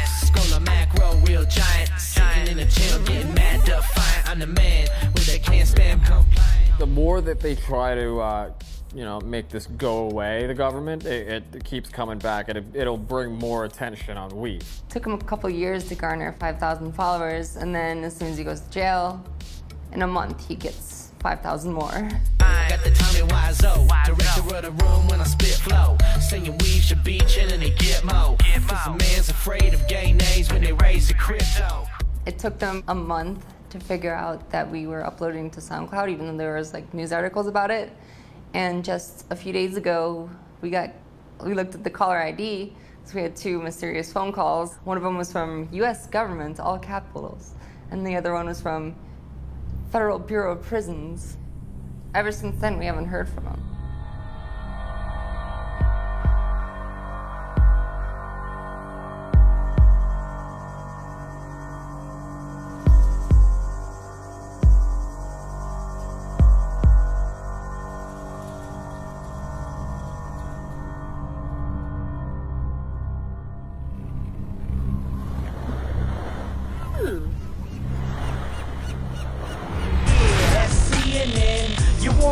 Scholar macro, real giant, sitting in a chair, getting mad defiant. I'm the man with that can't spam compliant. The more that they try to, you know, make this go away, the government, it keeps coming back, and it'll bring more attention on Weave. It took him a couple years to garner 5,000 followers, and then as soon as he goes to jail, in a month he gets 5,000 more. Got the Tommy Wiseau, director of the room when I spit flow. Saying Weave should be chillin' and get mo. Cause a man's afraid of gay names when they raise the crypto. It took them a month to figure out that we were uploading to SoundCloud, even though there was like news articles about it. And just a few days ago, we looked at the caller ID, so we had 2 mysterious phone calls. One of them was from US government, all capitals, and the other one was from Federal Bureau of Prisons. Ever since then, we haven't heard from him.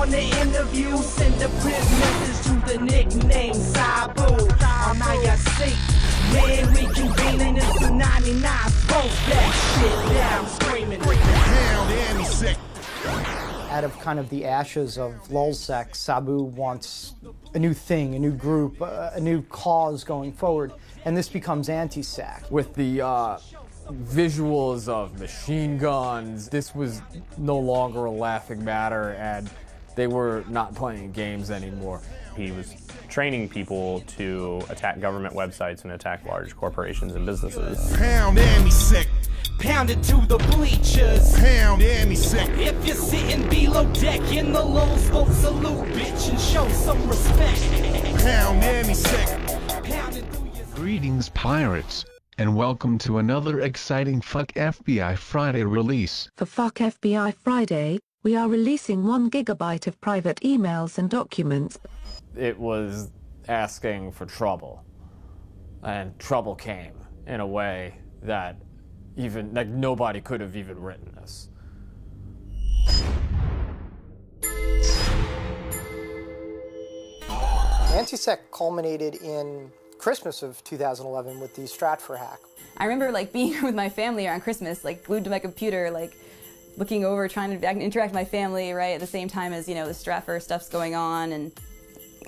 The interview, send a prison message to the nickname Sabu. On IRC, man, reconvening in some 99 both that shit down, screaming. Out of kind of the ashes of lulzsec, Sabu wants a new thing, a new group, a new cause going forward, and this becomes anti-sec. With the visuals of machine guns, this was no longer a laughing matter, and they were not playing games anymore. He was training people to attack government websites and attack large corporations and businesses. Pound AmiSec. Pound it to the bleachers. Pound AmiSec. If you're sitting below deck in the low smoke, salute, bitch, and show some respect. Pound AmiSec. Greetings, pirates, and welcome to another exciting Fuck FBI Friday release. For Fuck FBI Friday, we are releasing 1 gigabyte of private emails and documents. It was asking for trouble, and trouble came in a way that even like nobody could have even written this. Anti-sec culminated in Christmas of 2011 with the Stratfor hack. I remember like being with my family around Christmas, like glued to my computer, like looking over, trying to interact with my family, right, at the same time as, you know, the Stratfor stuff's going on. And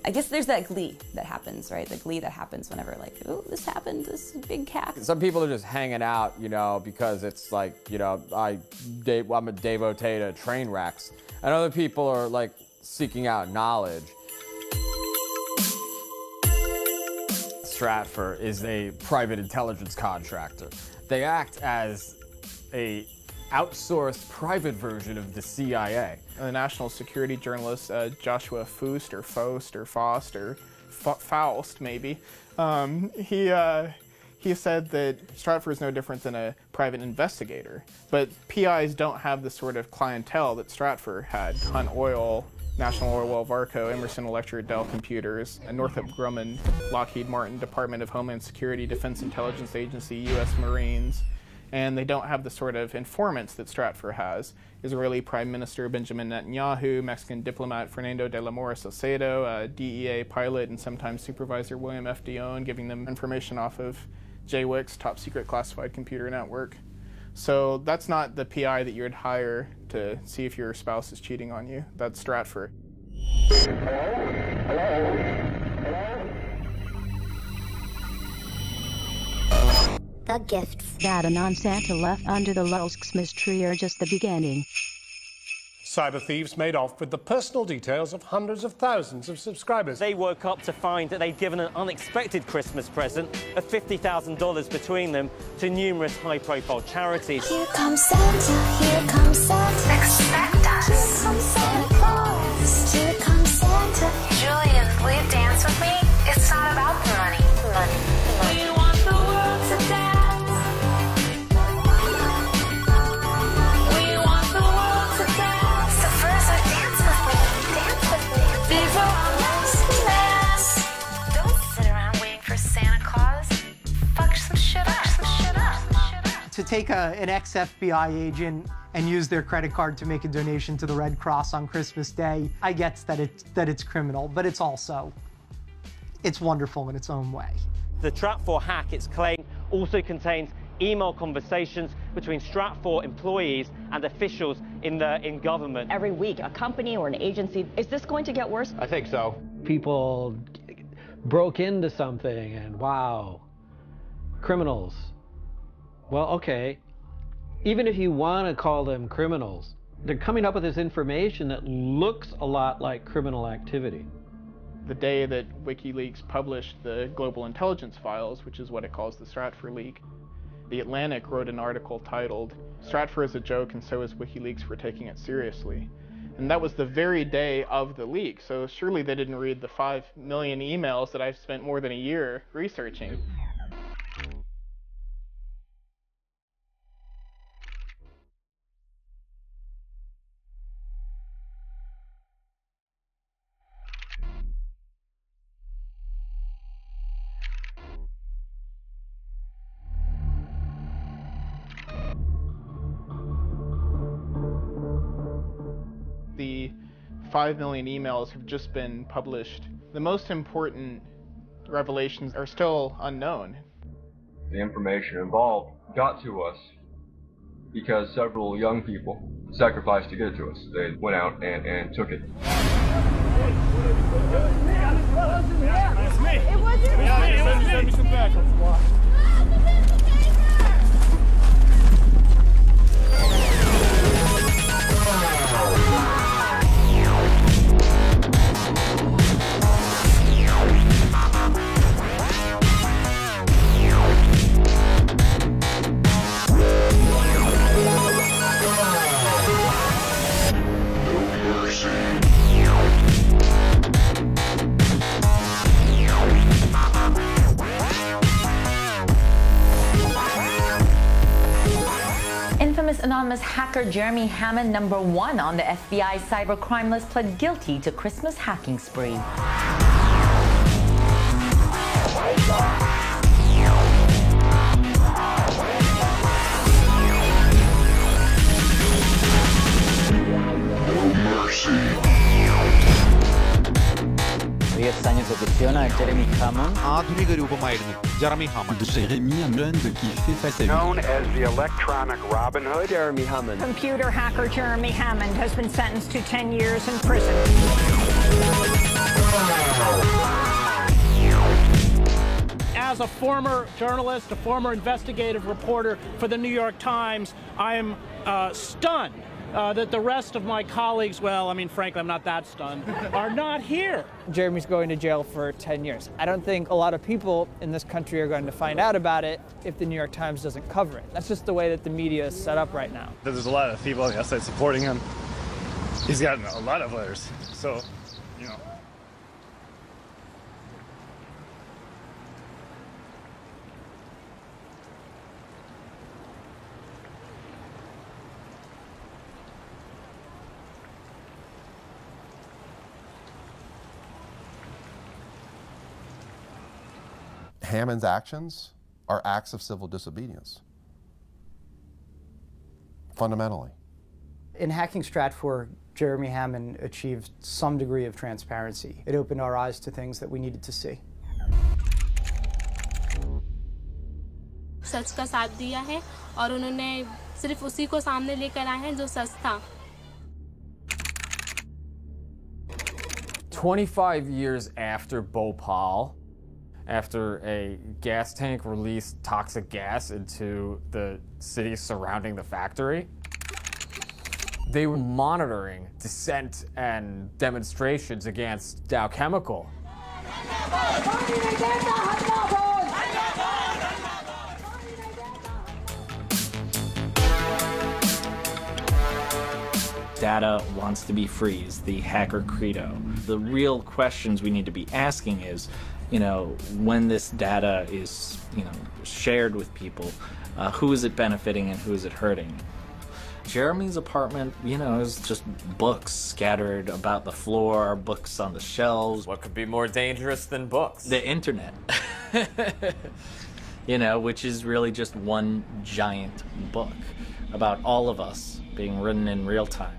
I guess there's that glee that happens, right? The glee that happens whenever, like, oh, this happened, this big hack. Some people are just hanging out, you know, because it's like, you know, I'm a devotee to train wrecks. And other people are, like, seeking out knowledge. Stratfor is a private intelligence contractor. They act as a outsourced private version of the CIA. The national security journalist Joshua Faust maybe, he said that Stratfor is no different than a private investigator, but PIs don't have the sort of clientele that Stratfor had. Hunt Oil, National Oilwell Varco, Emerson Electric, Dell Computers, Northrop Grumman, Lockheed Martin, Department of Homeland Security, Defense Intelligence Agency, U.S. Marines, and they don't have the sort of informants that Stratfor has. Israeli Prime Minister Benjamin Netanyahu, Mexican diplomat Fernando de la Mora Salcedo, DEA pilot and sometimes supervisor William F. Dion, giving them information off of JWIC's top secret classified computer network. So that's not the PI that you would hire to see if your spouse is cheating on you. That's Stratfor. The gifts that a non-Santa left under the Christmas tree are just the beginning. Cyber thieves made off with the personal details of hundreds of thousands of subscribers. They woke up to find that they'd given an unexpected Christmas present of $50,000 between them to numerous high-profile charities. Here comes Santa, here comes Santa. Expect us. Here comes Santa Claus. Here comes Santa. Julian, will you dance with me? It's not about the money. We want the world to dance. To take an ex-FBI agent and use their credit card to make a donation to the Red Cross on Christmas Day, I get that it's criminal, but it's wonderful in its own way. The Stratfor hack, it's claimed, also contains email conversations between Stratfor employees and officials in government. Every week, a company or an agency, is this going to get worse? I think so. People broke into something and wow, criminals. Well, okay, even if you want to call them criminals, they're coming up with this information that looks a lot like criminal activity. The day that WikiLeaks published the global intelligence files, which is what it calls the Stratfor leak, The Atlantic wrote an article titled, "Stratfor is a joke and so is WikiLeaks for taking it seriously." And that was the very day of the leak, so surely they didn't read the 5 million emails that I've spent more than a year researching. The 5 million emails have just been published. The most important revelations are still unknown. The information involved got to us because several young people sacrificed to get it to us. They went out and took it. It's me. It wasn't me. Send me some backup. Infamous anonymous hacker Jeremy Hammond, #1 on the FBI cybercrime list, pled guilty to Christmas hacking spree. Jeremy Hammond. ആധുനിക രൂപമായിരുന്നു Jeremy Hammond. Jeremy Hammond qui fait face à lui. Known as the electronic Robin Hood, Jeremy Hammond. Computer hacker Jeremy Hammond has been sentenced to 10 years in prison. As a former journalist, a former investigative reporter for the New York Times, I am stunned that the rest of my colleagues, well, I mean, frankly, I'm not that stunned, are not here. Jeremy's going to jail for 10 years. I don't think a lot of people in this country are going to find out about it if the New York Times doesn't cover it. That's just the way that the media is set up right now. There's a lot of people on the outside supporting him. He's gotten a lot of letters, so, you know. Hammond's actions are acts of civil disobedience, fundamentally. In hacking Stratfor, Jeremy Hammond achieved some degree of transparency. It opened our eyes to things that we needed to see. सच का साथ दिया है और उन्होंने सिर्फ उसी को सामने लेकर आए हैं जो सच था। 25 years after Bhopal, after a gas tank released toxic gas into the cities surrounding the factory, they were monitoring dissent and demonstrations against Dow Chemical. Data wants to be free is the hacker credo. The real questions we need to be asking is, when this data is, shared with people, who is it benefiting and who is it hurting? Jeremy's apartment, is just books scattered about the floor, books on the shelves. What could be more dangerous than books? The internet. Which is really just one giant book about all of us being written in real time.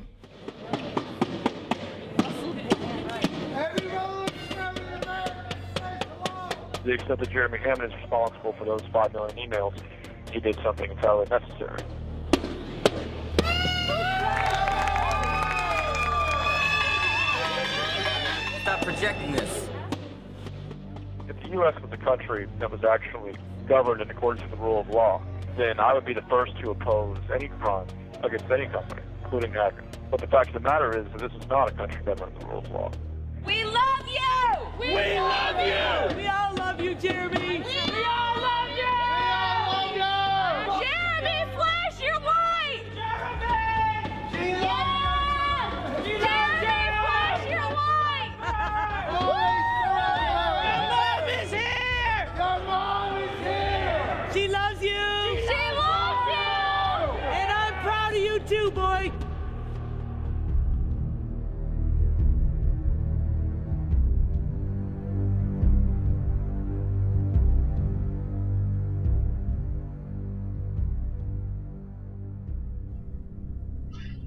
To the extent that Jeremy Hammond is responsible for those 5 million emails, he did something entirely necessary. Stop projecting this. If the U.S. was a country that was actually governed in accordance with the rule of law, then I would be the first to oppose any crime against any company, including hacking. But the fact of the matter is that this is not a country governed by the rule of law. We love you! We love you! We all love you, Jeremy! We all love you! We all love you! Jeremy, flash your light! Jeremy! Yeah! Jeremy, flash your light! Your mom is here! Your mom is here! She loves you! She loves you! And I'm proud of you too, boy!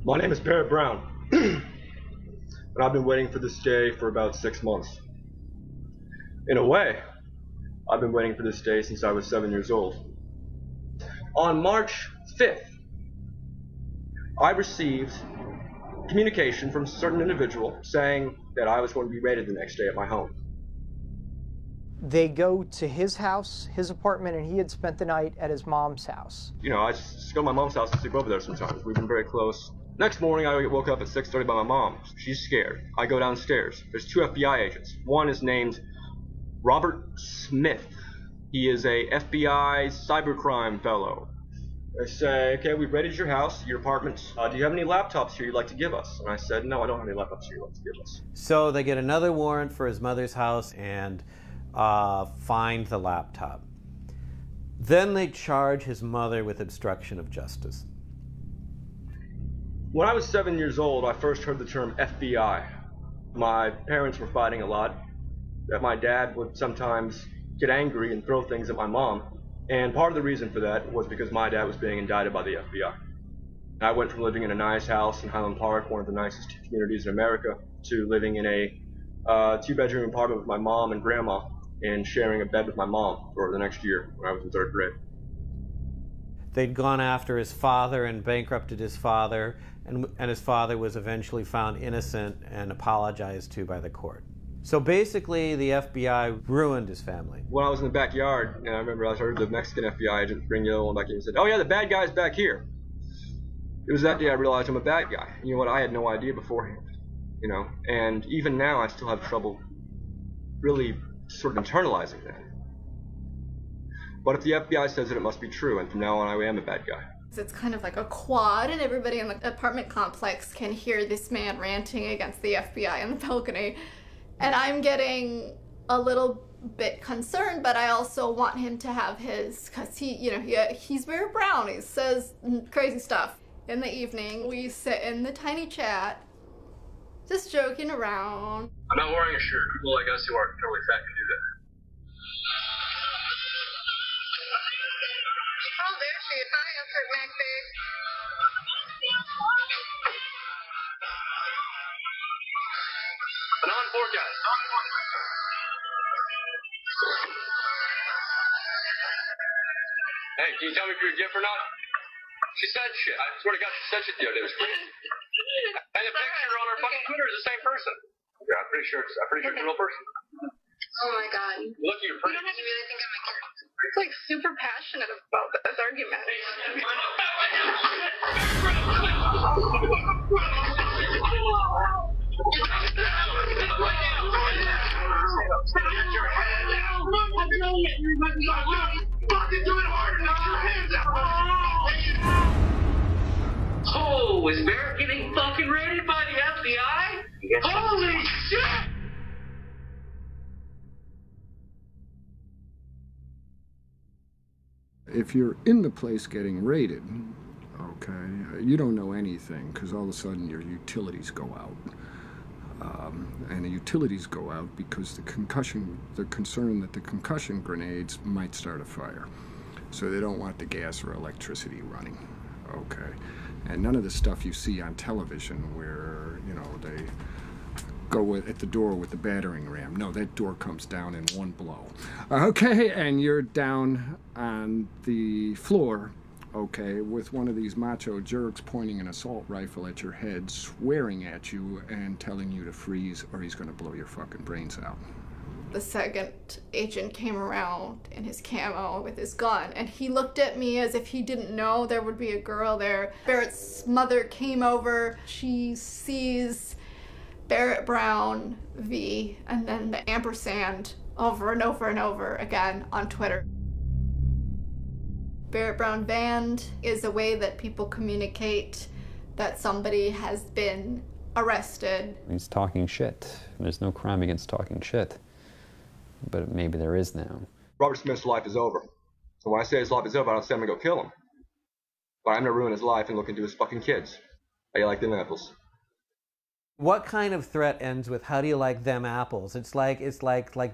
My name is Barrett Brown, and I've been waiting for this day for about 6 months. In a way, I've been waiting for this day since I was 7 years old. On March 5th, I received communication from a certain individual saying that I was going to be raided the next day at my home. They go to his house, his apartment, and he had spent the night at his mom's house. I just go to my mom's house and sleep over there sometimes. We've been very close. Next morning, I woke up at 6:30 by my mom. She's scared. I go downstairs. There's 2 FBI agents. One is named Robert Smith. He is a FBI cybercrime fellow. They say, okay, we've raided your house, your apartment. Do you have any laptops here you'd like to give us? And I said, no, I don't have any laptops here you'd like to give us. So they get another warrant for his mother's house and find the laptop. Then they charge his mother with obstruction of justice. When I was 7 years old, I first heard the term FBI. My parents were fighting a lot. That my dad would sometimes get angry and throw things at my mom. And part of the reason for that was because my dad was being indicted by the FBI. I went from living in a nice house in Highland Park, one of the nicest communities in America, to living in a 2-bedroom apartment with my mom and grandma and sharing a bed with my mom for the next year when I was in 3rd grade. They'd gone after his father and bankrupted his father, and his father was eventually found innocent and apologized to by the court. So basically, the FBI ruined his family. When I was in the backyard, and I remember I heard the Mexican FBI agent bring the other one back in and said, oh yeah, the bad guy's back here. It was that day I realized I'm a bad guy. You know what, I had no idea beforehand. And even now I still have trouble really sort of internalizing that. But if the FBI says it, it must be true, and from now on I am a bad guy. It's kind of like a quad, and everybody in the apartment complex can hear this man ranting against the FBI on the balcony. And I'm getting a little bit concerned, but I also want him to have his, because he's very brown. He says crazy stuff. In the evening, we sit in the tiny chat, just joking around. I'm not wearing a shirt. People like us who are totally fat can do that. Oh, there she is. Hi, I'm sitting back there. An on forecast. Hey, can you tell me if you're a gift or not? She said shit. I swear to God, she said shit the other day. It was crazy. And the picture on her fucking Twitter is the same person. Yeah, I'm pretty sure it's a real person. Oh my god. Look at your pretty. You really think I'm it's like super passionate about this argument. Oh, is Barrett getting fucking raided by the FBI? Holy shit! If you're in the place getting raided, okay, you don't know anything because all of a sudden your utilities go out. And the utilities go out because they're concerned that the concussion grenades might start a fire. So they don't want the gas or electricity running, okay? And none of the stuff you see on television where, you know, they go at the door with the battering ram. No, that door comes down in one blow. Okay, and you're down on the floor, okay, with one of these macho jerks pointing an assault rifle at your head, swearing at you and telling you to freeze or he's gonna blow your fucking brains out. The second agent came around in his camo with his gun, and he looked at me as if he didn't know there would be a girl there. Barrett's mother came over. She sees Barrett Brown V and then the ampersand over and over and over again on Twitter. Barrett Brown banned is a way that people communicate that somebody has been arrested. He's talking shit. There's no crime against talking shit. But maybe there is now. Robert Smith's life is over. So when I say his life is over, I don't say I'm gonna go kill him. But I'm gonna ruin his life and look into his fucking kids. How you like them apples? What kind of threat ends with "How do you like them apples"? It's like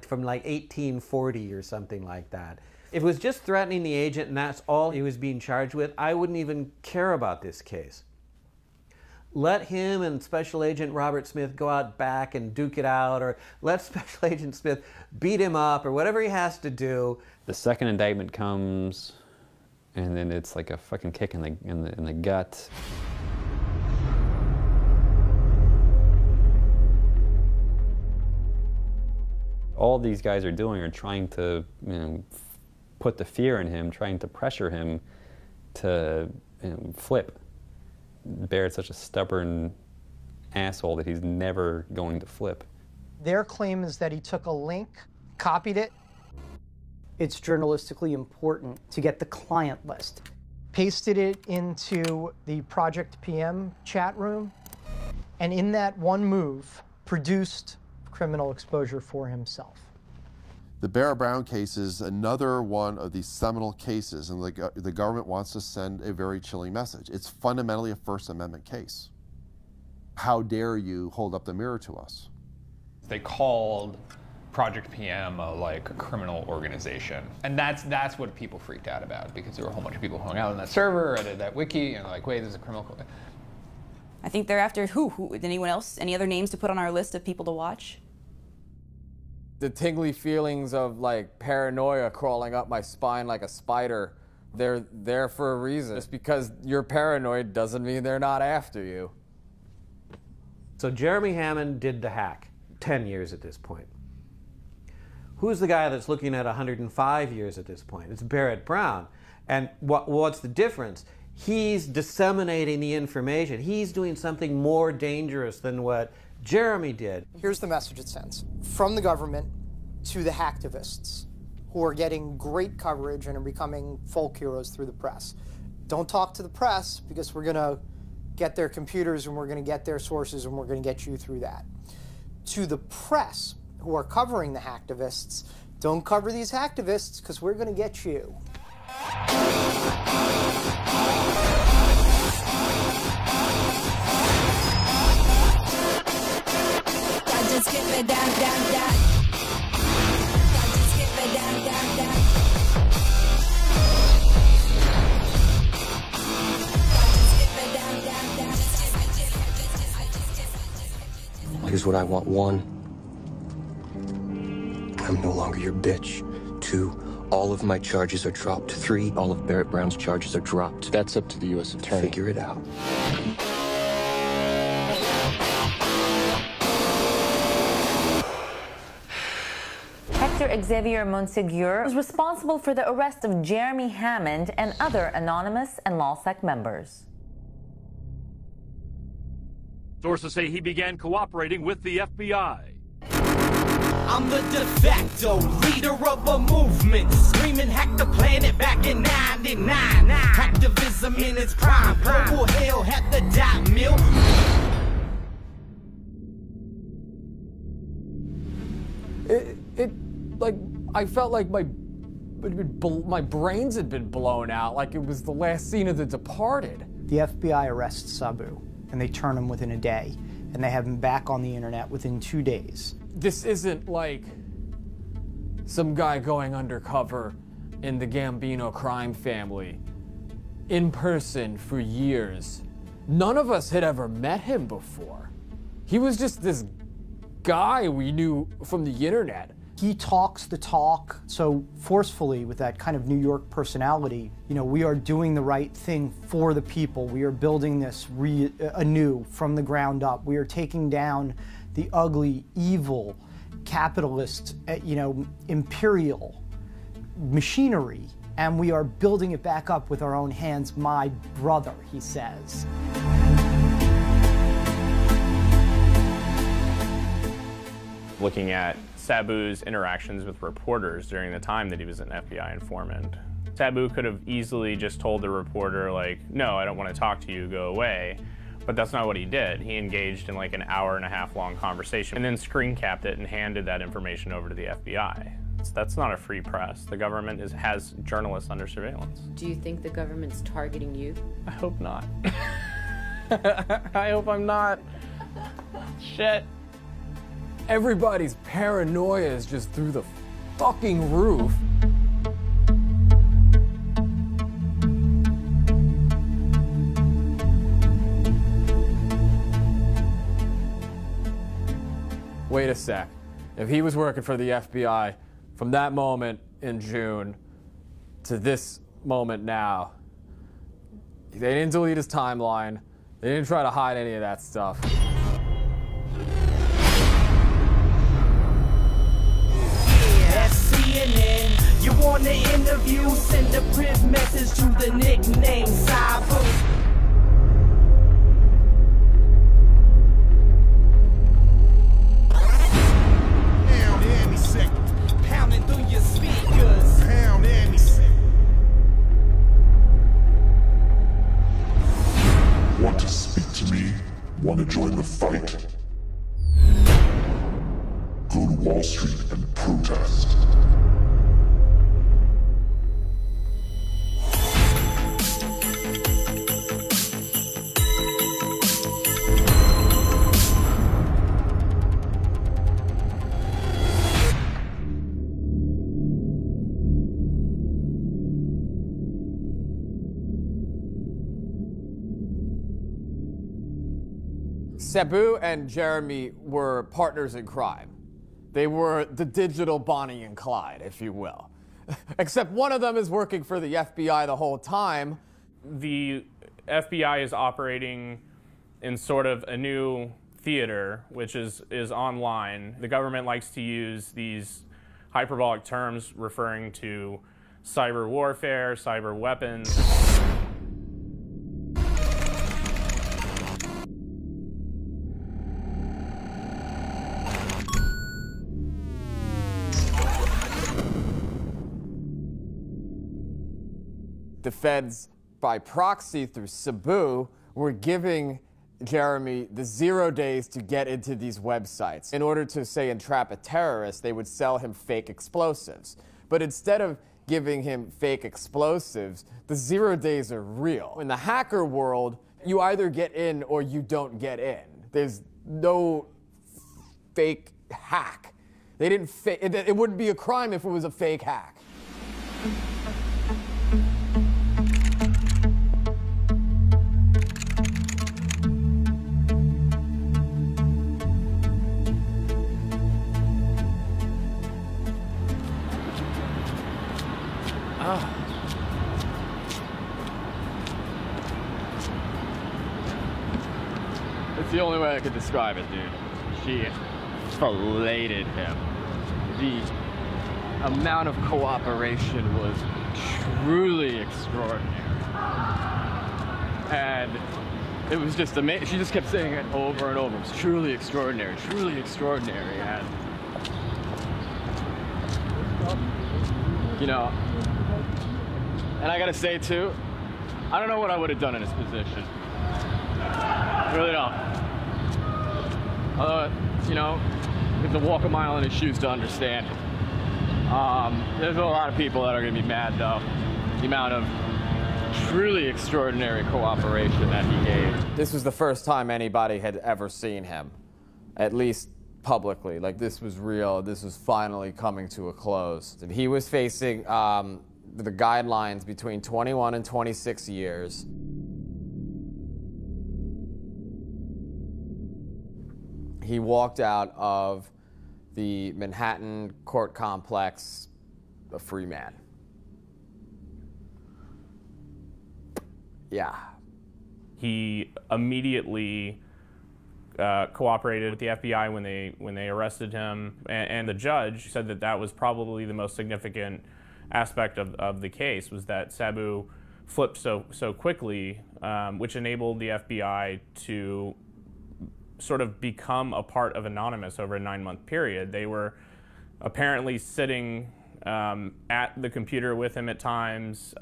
from like 1840 or something like that. If it was just threatening the agent and that's all he was being charged with, I wouldn't even care about this case. Let him and Special Agent Robert Smith go out back and duke it out, or let Special Agent Smith beat him up, or whatever he has to do. The second indictment comes, and then it's like a fucking kick in the gut. All these guys are doing are trying to, you know, put the fear in him, trying to pressure him to, you know, flip. Barrett's such a stubborn asshole that he's never going to flip. Their claim is that he took a link, copied it. It's journalistically important to get the client list. Pasted it into the Project PM chat room, and in that one move, produced criminal exposure for himself. The Barrett Brown case is another one of these seminal cases, and the government wants to send a very chilling message. It's fundamentally a First Amendment case. How dare you hold up the mirror to us? They called Project PM a criminal organization, and that's what people freaked out about, because there were a whole bunch of people who hung out on that server or that wiki, and they're like, wait, this is a criminal. I think they're after who? Anyone else? Any other names to put on our list of people to watch? The tingly feelings of paranoia crawling up my spine like a spider, they're there for a reason. Just because you're paranoid doesn't mean they're not after you. So Jeremy Hammond did the hack, 10 years at this point. Who's the guy that's looking at 105 years at this point? It's Barrett Brown. And what's the difference? He's disseminating the information. He's doing something more dangerous than what Jeremy did. Here's the message it sends from the government to the hacktivists who are getting great coverage and are becoming folk heroes through the press. Don't talk to the press, because we're going to get their computers and we're going to get their sources and we're going to get you through that. To the press who are covering the hacktivists, don't cover these hacktivists, because we're going to get you. Just get me down, down, down. Just get me down, down, down. Here's what I want. 1, I'm no longer your bitch. 2, All of my charges are dropped. 3, all of Barrett Brown's charges are dropped. That's up to the U.S. Attorney. Figure it out. Hector Xavier Monsegur was responsible for the arrest of Jeremy Hammond and other anonymous and LawSec members. Sources say he began cooperating with the FBI. I'm the de facto leader of a movement, screaming hack the planet back in 99. Activism in its prime, global hell had the dot mill. Like, I felt like my brains had been blown out, like it was the last scene of The Departed. The FBI arrests Sabu, and they turn him within a day, and they have him back on the internet within 2 days. This isn't like some guy going undercover in the Gambino crime family in person for years. None of us had ever met him before. He was just this guy we knew from the internet. He talks the talk so forcefully with that kind of New York personality. You know, we are doing the right thing for the people. We are building this anew from the ground up. We are taking down the ugly, evil, capitalist, imperial machinery, and we are building it back up with our own hands, my brother, he says. Looking at Sabu's interactions with reporters during the time that he was an FBI informant. Sabu could have easily just told the reporter, like, no, I don't want to talk to you, go away. But that's not what he did. He engaged in like an hour-and-a-half long conversation and then screen capped it and handed that information over to the FBI. That's not a free press. The government has journalists under surveillance. Do you think the government's targeting you? I hope not. I hope I'm not. Shit. Everybody's paranoia is just through the fucking roof. Wait a sec. If he was working for the FBI from that moment in June to this moment now, they didn't delete his timeline. They didn't try to hide any of that stuff. CNN, you want the interview, send a print message to the nickname Sabu. Pound any second, pounding through your speakers. Pound any second. Want to speak to me? Want to join the fight? Go to Wall Street and protest. Sabu and Jeremy were partners in crime. They were the digital Bonnie and Clyde, if you will. Except one of them is working for the FBI the whole time. The FBI is operating in sort of a new theater, which is online. The government likes to use these hyperbolic terms referring to cyber warfare, cyber weapons. The feds, by proxy through Sabu, were giving Jeremy the 0 days to get into these websites. In order to, say, entrap a terrorist, they would sell him fake explosives. But instead of giving him fake explosives, the 0 days are real. In the hacker world, you either get in or you don't get in. There's no fake hack. They didn't it wouldn't be a crime if it was a fake hack. That's the only way I could describe it, dude. She filleted him. The amount of cooperation was truly extraordinary. And it was just amazing. She just kept saying it over and over. It was truly extraordinary, and you know, and I gotta say too, I don't know what I would have done in his position. I really don't. Although, you know, you have to walk a mile in his shoes to understand it. There's a lot of people that are gonna be mad though. The amount of truly extraordinary cooperation that he gave. This was the first time anybody had ever seen him, at least publicly. Like, this was real. This was finally coming to a close. And he was facing the guidelines between 21 and 26 years. He walked out of the Manhattan court complex a free man. Yeah. He immediately cooperated with the FBI when they arrested him, and the judge said that that was probably the most significant aspect of the case, was that Sabu flipped so quickly, which enabled the FBI to sort of become a part of Anonymous over a 9-month period. They were apparently sitting at the computer with him at times.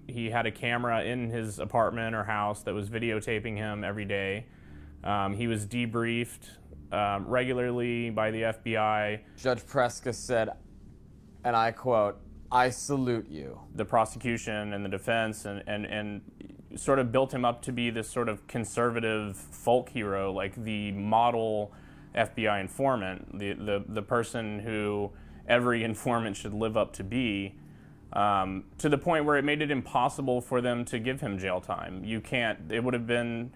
He had a camera in his apartment or house that was videotaping him every day. He was debriefed regularly by the FBI. Judge Preska said, and I quote, "I salute you." The prosecution and the defense and sort of built him up to be this sort of conservative folk hero, like the model FBI informant, the person who every informant should live up to be, to the point where it made it impossible for them to give him jail time. You can't. It would have been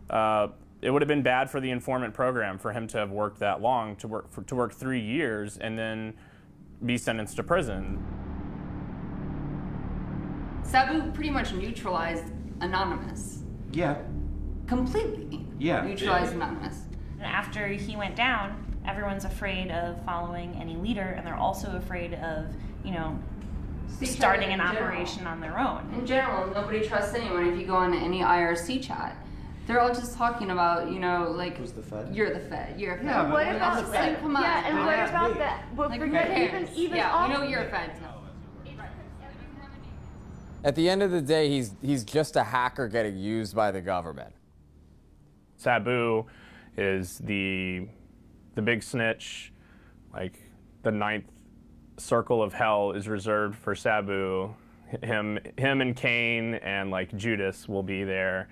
bad for the informant program for him to have worked that long, to work 3 years and then be sentenced to prison. Sabu pretty much neutralized Anonymous. Yeah. Completely. Yeah. Neutralized Anonymous. After he went down, everyone's afraid of following any leader, and they're also afraid of, you know, starting an operation on their own. In general, nobody trusts anyone. If you go on any IRC chat, they're all just talking about, you know, like, who's the Fed? You're the Fed. You're a Fed. Yeah, what about the Fed? Come on. Yeah, and what about that? Well, Like, forget who cares? even yeah, off. we know you're a Fed. At the end of the day, he's just a hacker getting used by the government. Sabu is the big snitch. Like, the 9th circle of hell is reserved for Sabu. Him and Cain and like Judas will be there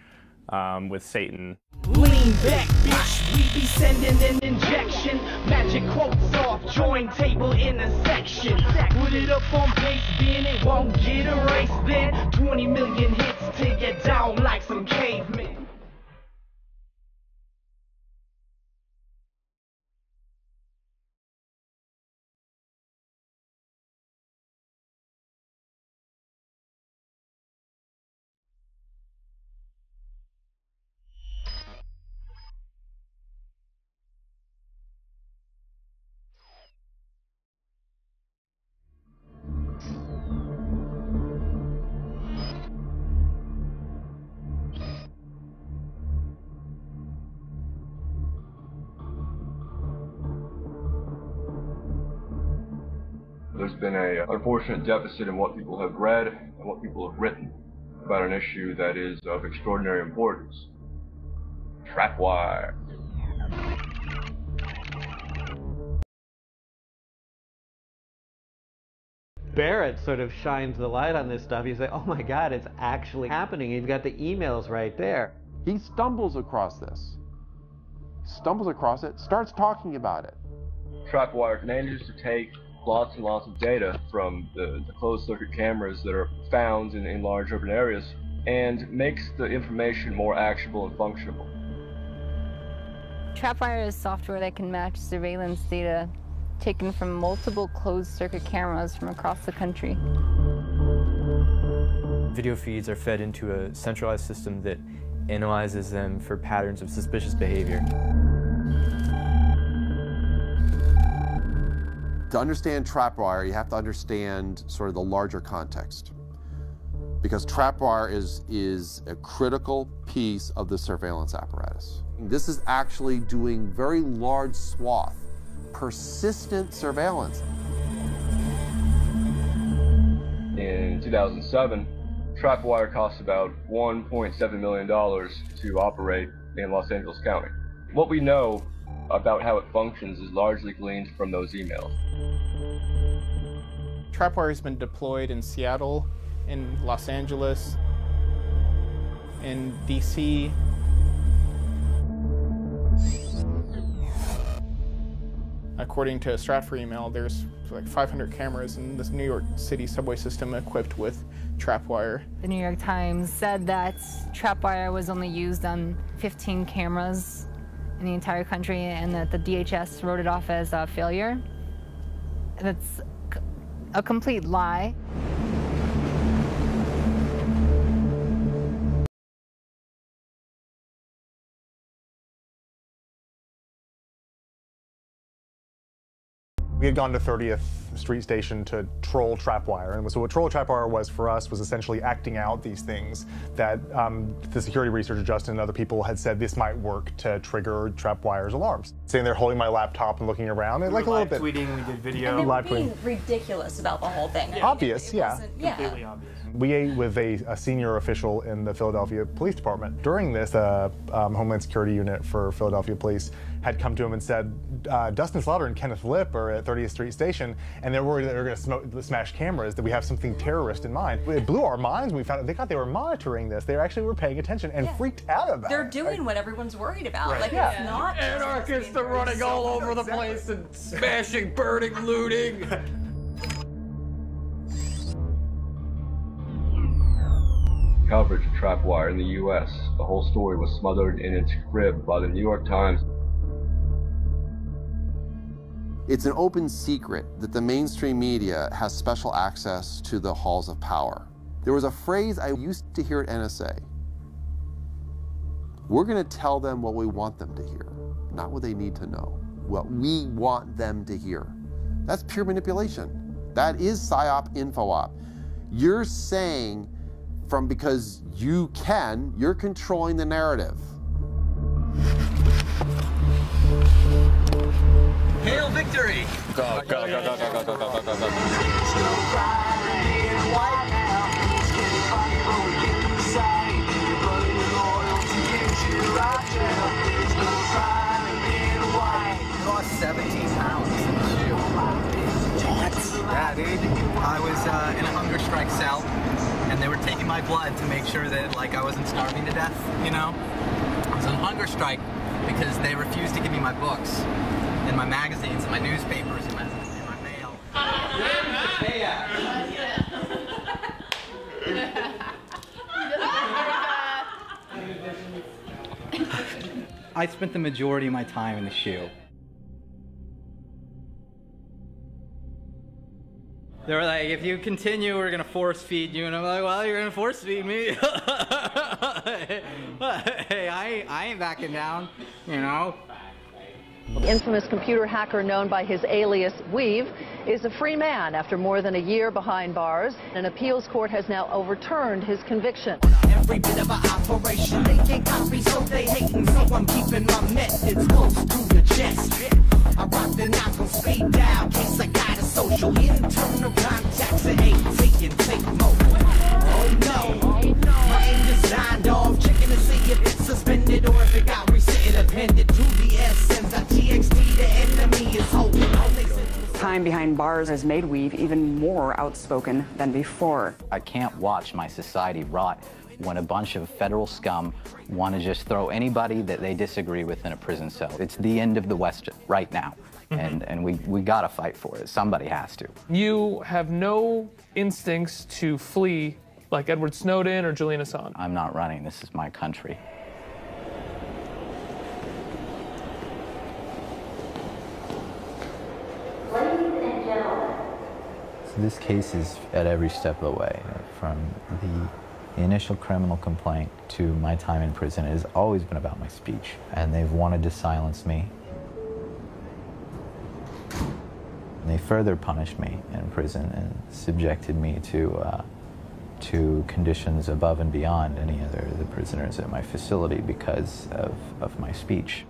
with Satan. Lean back, bitch, we be sending an injection. Magic quotes off, join table in a section. Put it up on base, then it won't get erased. Then 20 million hits till you're down like some cavemen. There's been an unfortunate deficit in what people have read and what people have written about an issue that is of extraordinary importance. Trapwire. Barrett sort of shines the light on this stuff. You say, oh my God, it's actually happening. You've got the emails right there. He stumbles across this. Stumbles across it, starts talking about it. Trapwire manages to take lots and lots of data from the closed circuit cameras that are found in large urban areas and makes the information more actionable and functional. Trapwire is software that can match surveillance data taken from multiple closed circuit cameras from across the country. Video feeds are fed into a centralized system that analyzes them for patterns of suspicious behavior. To understand trapwire, you have to understand sort of the larger context, because trapwire is a critical piece of the surveillance apparatus. This is actually doing very large swath, persistent surveillance. In 2007, trapwire cost about $1.7 million to operate in Los Angeles County. What we know about how it functions is largely gleaned from those emails. Trapwire has been deployed in Seattle, in Los Angeles, in DC. According to a Stratfor email, there's like 500 cameras in this New York City subway system equipped with trapwire. The New York Times said that trapwire was only used on 15 cameras in the entire country, and that the DHS wrote it off as a failure. That's a complete lie. We had gone to 30th Street Station to troll trapwire, and so what troll trapwire was for us was essentially acting out these things that the security researcher Justin and other people had said this might work to trigger trapwire's alarms. Sitting there holding my laptop and looking around, and like a little bit. Tweeting, we did video. And they were Live being tweeting. ridiculous about the whole thing. Obvious, yeah. Completely obvious. We ate with a senior official in the Philadelphia Police Department. During this, the Homeland Security Unit for Philadelphia Police had come to him and said, Dustin Slaughter and Kenneth Lipp are at 30th Street Station, and they're worried that they're going to smash cameras, that we have something terrorist in mind. It blew our minds when we found out. They thought they were monitoring this. They actually were paying attention and freaked out about They're it. doing what everyone's worried about. Right. Like, Yeah. it's not Anarchists are running all over the place and smashing, burning, looting. Coverage of trapwire in the U.S. The whole story was smothered in its crib by the New York Times. It's an open secret that the mainstream media has special access to the halls of power. There was a phrase I used to hear at NSA. We're going to tell them what we want them to hear, not what they need to know. What we want them to hear. That's pure manipulation. That is PSYOP, info-op. You're saying because you can, you're controlling the narrative. Hail victory! Go, go, go, go, go, go, go, go, go. I lost 17 pounds in the shoe. Yeah, dude. I was in a hunger strike cell, and they were taking my blood to make sure that I wasn't starving to death, you know? I was on hunger strike because they refused to give me my books and my magazines and my newspapers and my mail. I spent the majority of my time in the shoe. They were like, if you continue, we're gonna force feed you. And I'm like, well, you're gonna force feed me. Hey, I ain't backing down, you know? The infamous computer hacker known by his alias Weave is a free man after more than a year behind bars. An appeals court has now overturned his conviction. Every bit of an operation, they can't copy, so they hating. So I'm keeping my methods close to the chest. I rock the knock on speed dial, case I got a social internal contacts at 8 and take more. Oh no, my aim designed off, checking to see if it's suspended or if it got reset and appended to the essence. I TXT, the enemy is holding. Time behind bars has made Weave even more outspoken than before. I can't watch my society rot when a bunch of federal scum want to just throw anybody that they disagree with in a prison cell. It's the end of the West right now, and we gotta fight for it. Somebody has to. You have no instincts to flee like Edward Snowden or Julian Assange. I'm not running. This is my country. Ladies and gentlemen. So this case is at every step of the way, from the The initial criminal complaint to my time in prison has always been about my speech, and they've wanted to silence me. And they further punished me in prison and subjected me to conditions above and beyond any other of the prisoners at my facility because of my speech.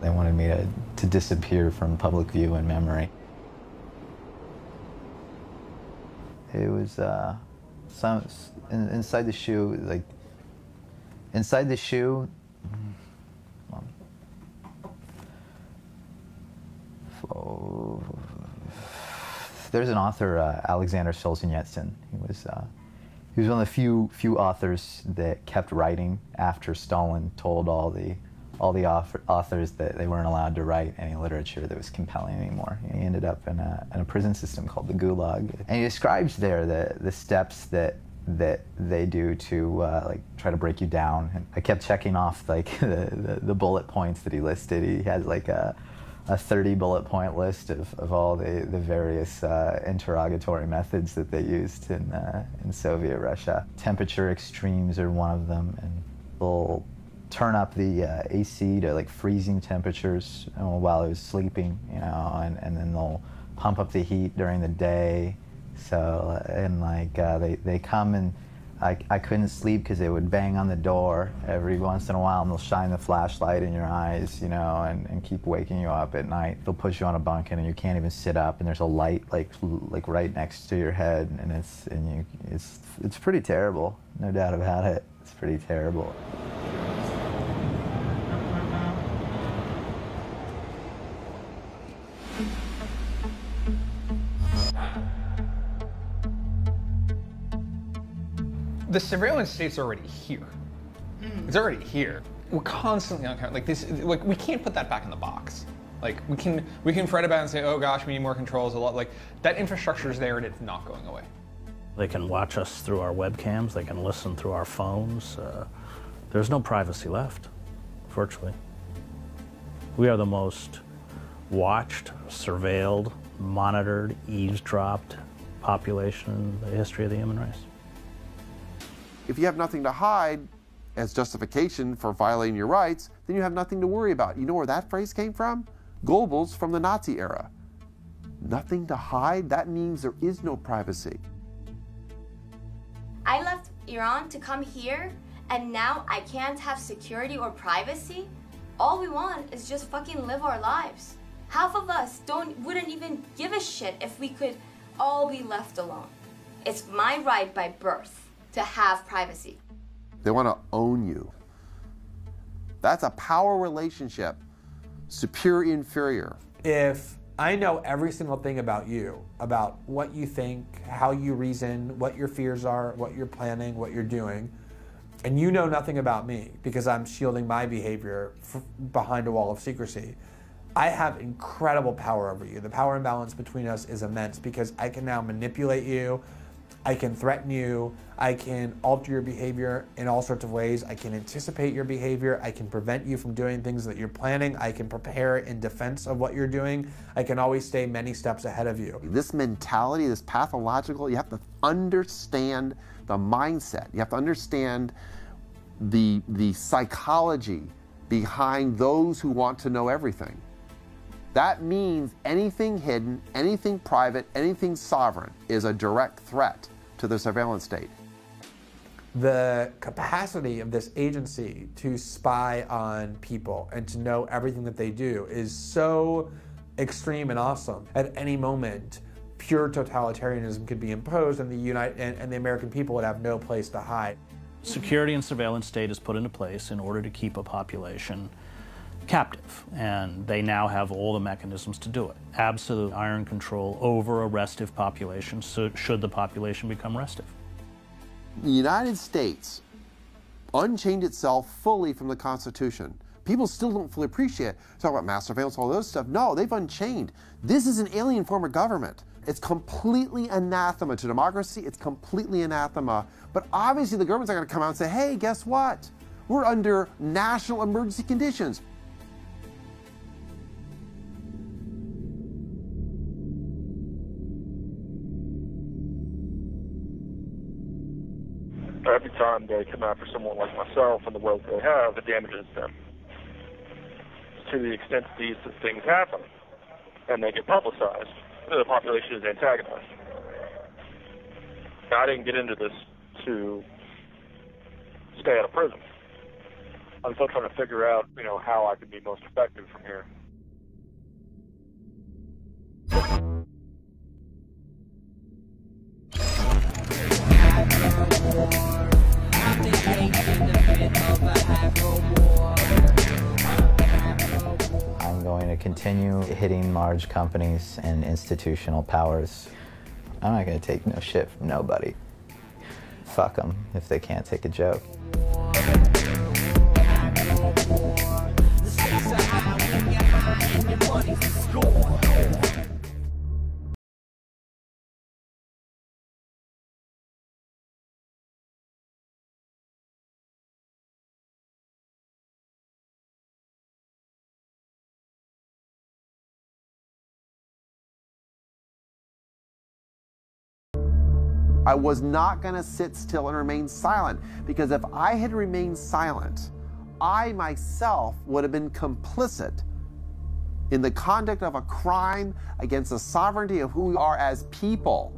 They wanted me to disappear from public view and memory. It was inside the shoe, like inside the shoe. Oh, there's an author, Alexander Solzhenitsyn. He was one of the few authors that kept writing after Stalin told all the authors that they weren't allowed to write any literature that was compelling anymore. He ended up in a prison system called the Gulag, and he describes there the steps that they do to like try to break you down. And I kept checking off like the bullet points that he listed. He had like a 30 bullet point list of all the various interrogatory methods that they used in Soviet Russia. Temperature extremes are one of them, and they'll turn up the AC to like freezing temperatures while I was sleeping, you know, and then they'll pump up the heat during the day. So, and like they come and I couldn't sleep because they would bang on the door every once in a while, and they'll shine the flashlight in your eyes, you know, and keep waking you up at night. They'll put you on a bunk and you can't even sit up, and there's a light like right next to your head, and it's pretty terrible, no doubt about it. It's pretty terrible. The surveillance state's already here. It's already here. We're constantly on like this. Like we can't put that back in the box. Like we can fret about it and say, oh gosh, we need more controls. A lot like that infrastructure is there and it's not going away. They can watch us through our webcams. They can listen through our phones. There's no privacy left, virtually. We are the most watched, surveilled, monitored, eavesdropped population in the history of the human race. If you have nothing to hide as justification for violating your rights, then you have nothing to worry about. You know where that phrase came from? Goebbels from the Nazi era. Nothing to hide? That means there is no privacy. I left Iran to come here, and now I can't have security or privacy? All we want is just fucking live our lives. Half of us wouldn't even give a shit if we could all be left alone. It's my right by birth to have privacy. They want to own you. That's a power relationship, superior, inferior. If I know every single thing about you, about what you think, how you reason, what your fears are, what you're planning, what you're doing, and you know nothing about me because I'm shielding my behavior behind a wall of secrecy, I have incredible power over you. The power imbalance between us is immense because I can now manipulate you, I can threaten you, I can alter your behavior in all sorts of ways, I can anticipate your behavior, I can prevent you from doing things that you're planning, I can prepare in defense of what you're doing, I can always stay many steps ahead of you. This mentality, this pathological, you have to understand the mindset, you have to understand the psychology behind those who want to know everything. That means anything hidden, anything private, anything sovereign is a direct threat to the surveillance state. The capacity of this agency to spy on people and to know everything that they do is so extreme and awesome. At any moment, pure totalitarianism could be imposed and the American people would have no place to hide. Security and surveillance state is put into place in order to keep a population captive, and they now have all the mechanisms to do it. Absolute iron control over a restive population, so should the population become restive. The United States unchained itself fully from the Constitution. People still don't fully appreciate it. Talk about mass surveillance, all those stuff. No, they've unchained. This is an alien form of government. It's completely anathema to democracy. It's completely anathema. But obviously the government's not going to come out and say, hey, guess what? We're under national emergency conditions. time they come after someone like myself and the wealth they have, it damages them. To the extent that these things happen and they get publicized, the population is antagonized. Now, I didn't get into this to stay out of prison. I'm still trying to figure out, how I can be most effective from here. I'm going to continue hitting large companies and institutional powers. I'm not going to take no shit from nobody. Fuck them if they can't take a joke. I was not going to sit still and remain silent, because if I had remained silent, I myself would have been complicit in the conduct of a crime against the sovereignty of who we are as people.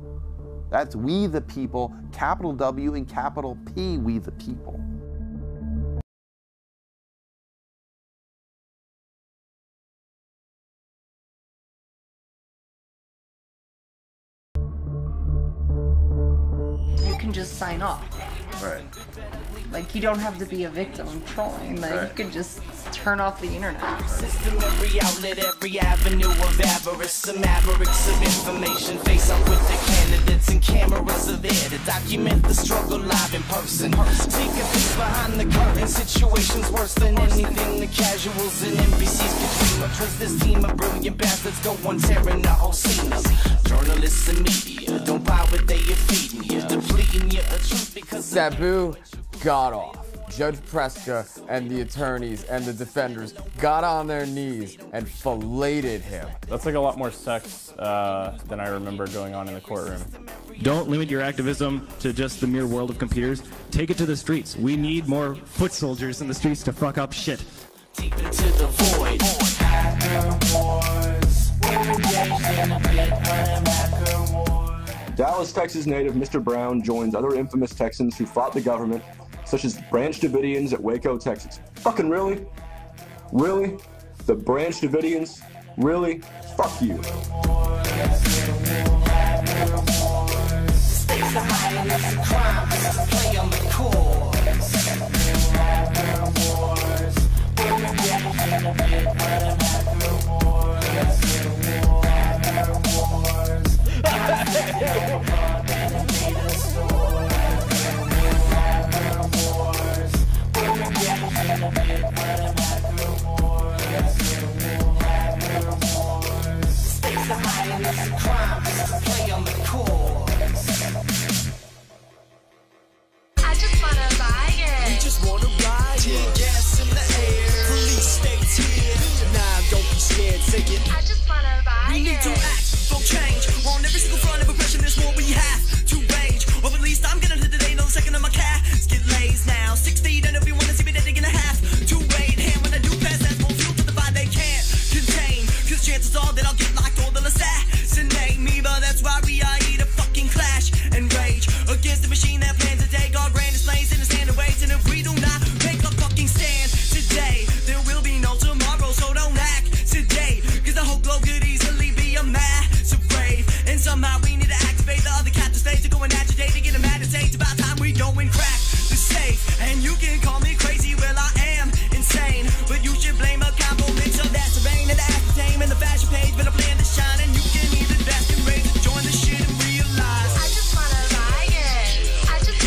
That's we the people, capital W and capital P, we the people. You can just sign off. Right. Like, you don't have to be a victim of trolling. Like, you can just turn off the internet. System, every outlet, every avenue of avarice. Some mavericks of information face up with the candidates, and cameras are there to document the struggle live in person. Take a peek behind the curtain. Situations worse than anything the casuals and NPCs could dream of. 'Cause this team of brilliant bastards go on tearing the whole scene up. Journalists and media don't buy what they are feeding you, depleting you of truth because Sabu got off. Judge Preska and the attorneys and the defenders got on their knees and filleted him. That's like a lot more sex than I remember going on in the courtroom. Don't limit your activism to just the mere world of computers. Take it to the streets. We need more foot soldiers in the streets to fuck up shit. deep into the void. Dallas, Texas native Mr. Brown joins other infamous Texans who fought the government, such as Branch Davidians at Waco, Texas. Fucking really? Really? The Branch Davidians? Really? Fuck you. Stakes are high and it's a crime. Play on the core. Stakes are high and it's a crime. Play on the core. I just wanna buy it. We just wanna ride it. Gas in the air. Police states here. Nah, don't be scared. Say it. I just wanna buy it. We need to act for change. On every single front of oppression, there's more we have to rage. Or at least I'm gonna live today. No second of my casket lays now. 6 feet and everyone is even ending in a half. To wait. Hand when I do pass, that's more fuel to the vibe they can't contain. 'Cause chances are that I'll get locked or they'll assassinate me. But that's why we are here to fucking clash and rage against the machine that plans to take our grand displays in the stand of waits. And if we do not make a fucking stand today, there will be no tomorrow. So don't act today, 'cause the whole globe could easily be a massive rave. And somehow we need to activate the other captive states to go and agitate to get them mad and say it's about time we go and crack the safe. And you can call me crazy, well I am insane, but you should blame a combo mix of that's the rain and the aspartame and the fashion page. But I plan to shine and you can even best and rage to join the shit and realize I just wanna buy it. I just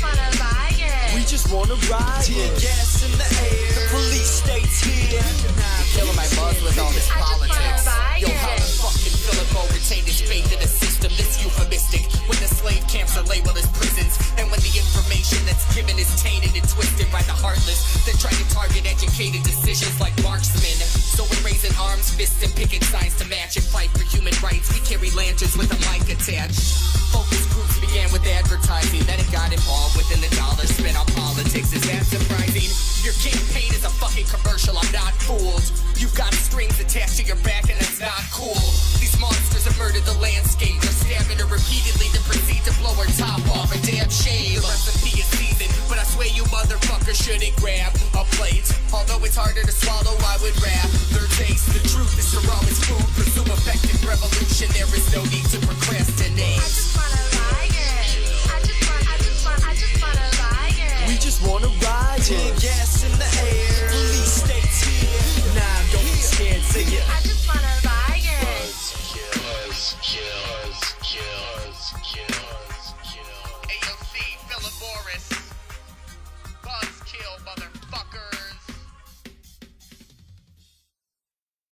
wanna buy it. we just wanna ride it. Gas in the air. The police states here. Killing my buzz with all this politics. Yo, how the fucking Philippo retained his faith in the system? This euphemistic when the slave camps are labeled as prisons, and when the information that's given is tainted and twisted by the heartless that try to target educated decisions like marksmen. So when raising arms arms, fists, and picket signs to match and fight for human rights. We carry lanterns with a mic attached. Focus groups began with advertising, then it got involved within the dollar spent on politics. Is that surprising? Your campaign is a fucking commercial, I'm not fooled. You've got strings attached to your back and that's not cool. These monsters have murdered the landscape. They're stabbing her repeatedly to proceed to blow her top off. A damn shame. The recipe is seasoned, but I swear you motherfuckers shouldn't grab a plate. Although it's harder to swallow, I would rather taste. The truth is to raw as food. Pursue effective revolution. There is no need to procrastinate. I just wanna riot. I just wanna riot. We just wanna ride, tear gas in the air. Police states here. Nah, don't be scared, say it. I just wanna riot. AOC, Philip Morris. Buzzkill, motherfucker.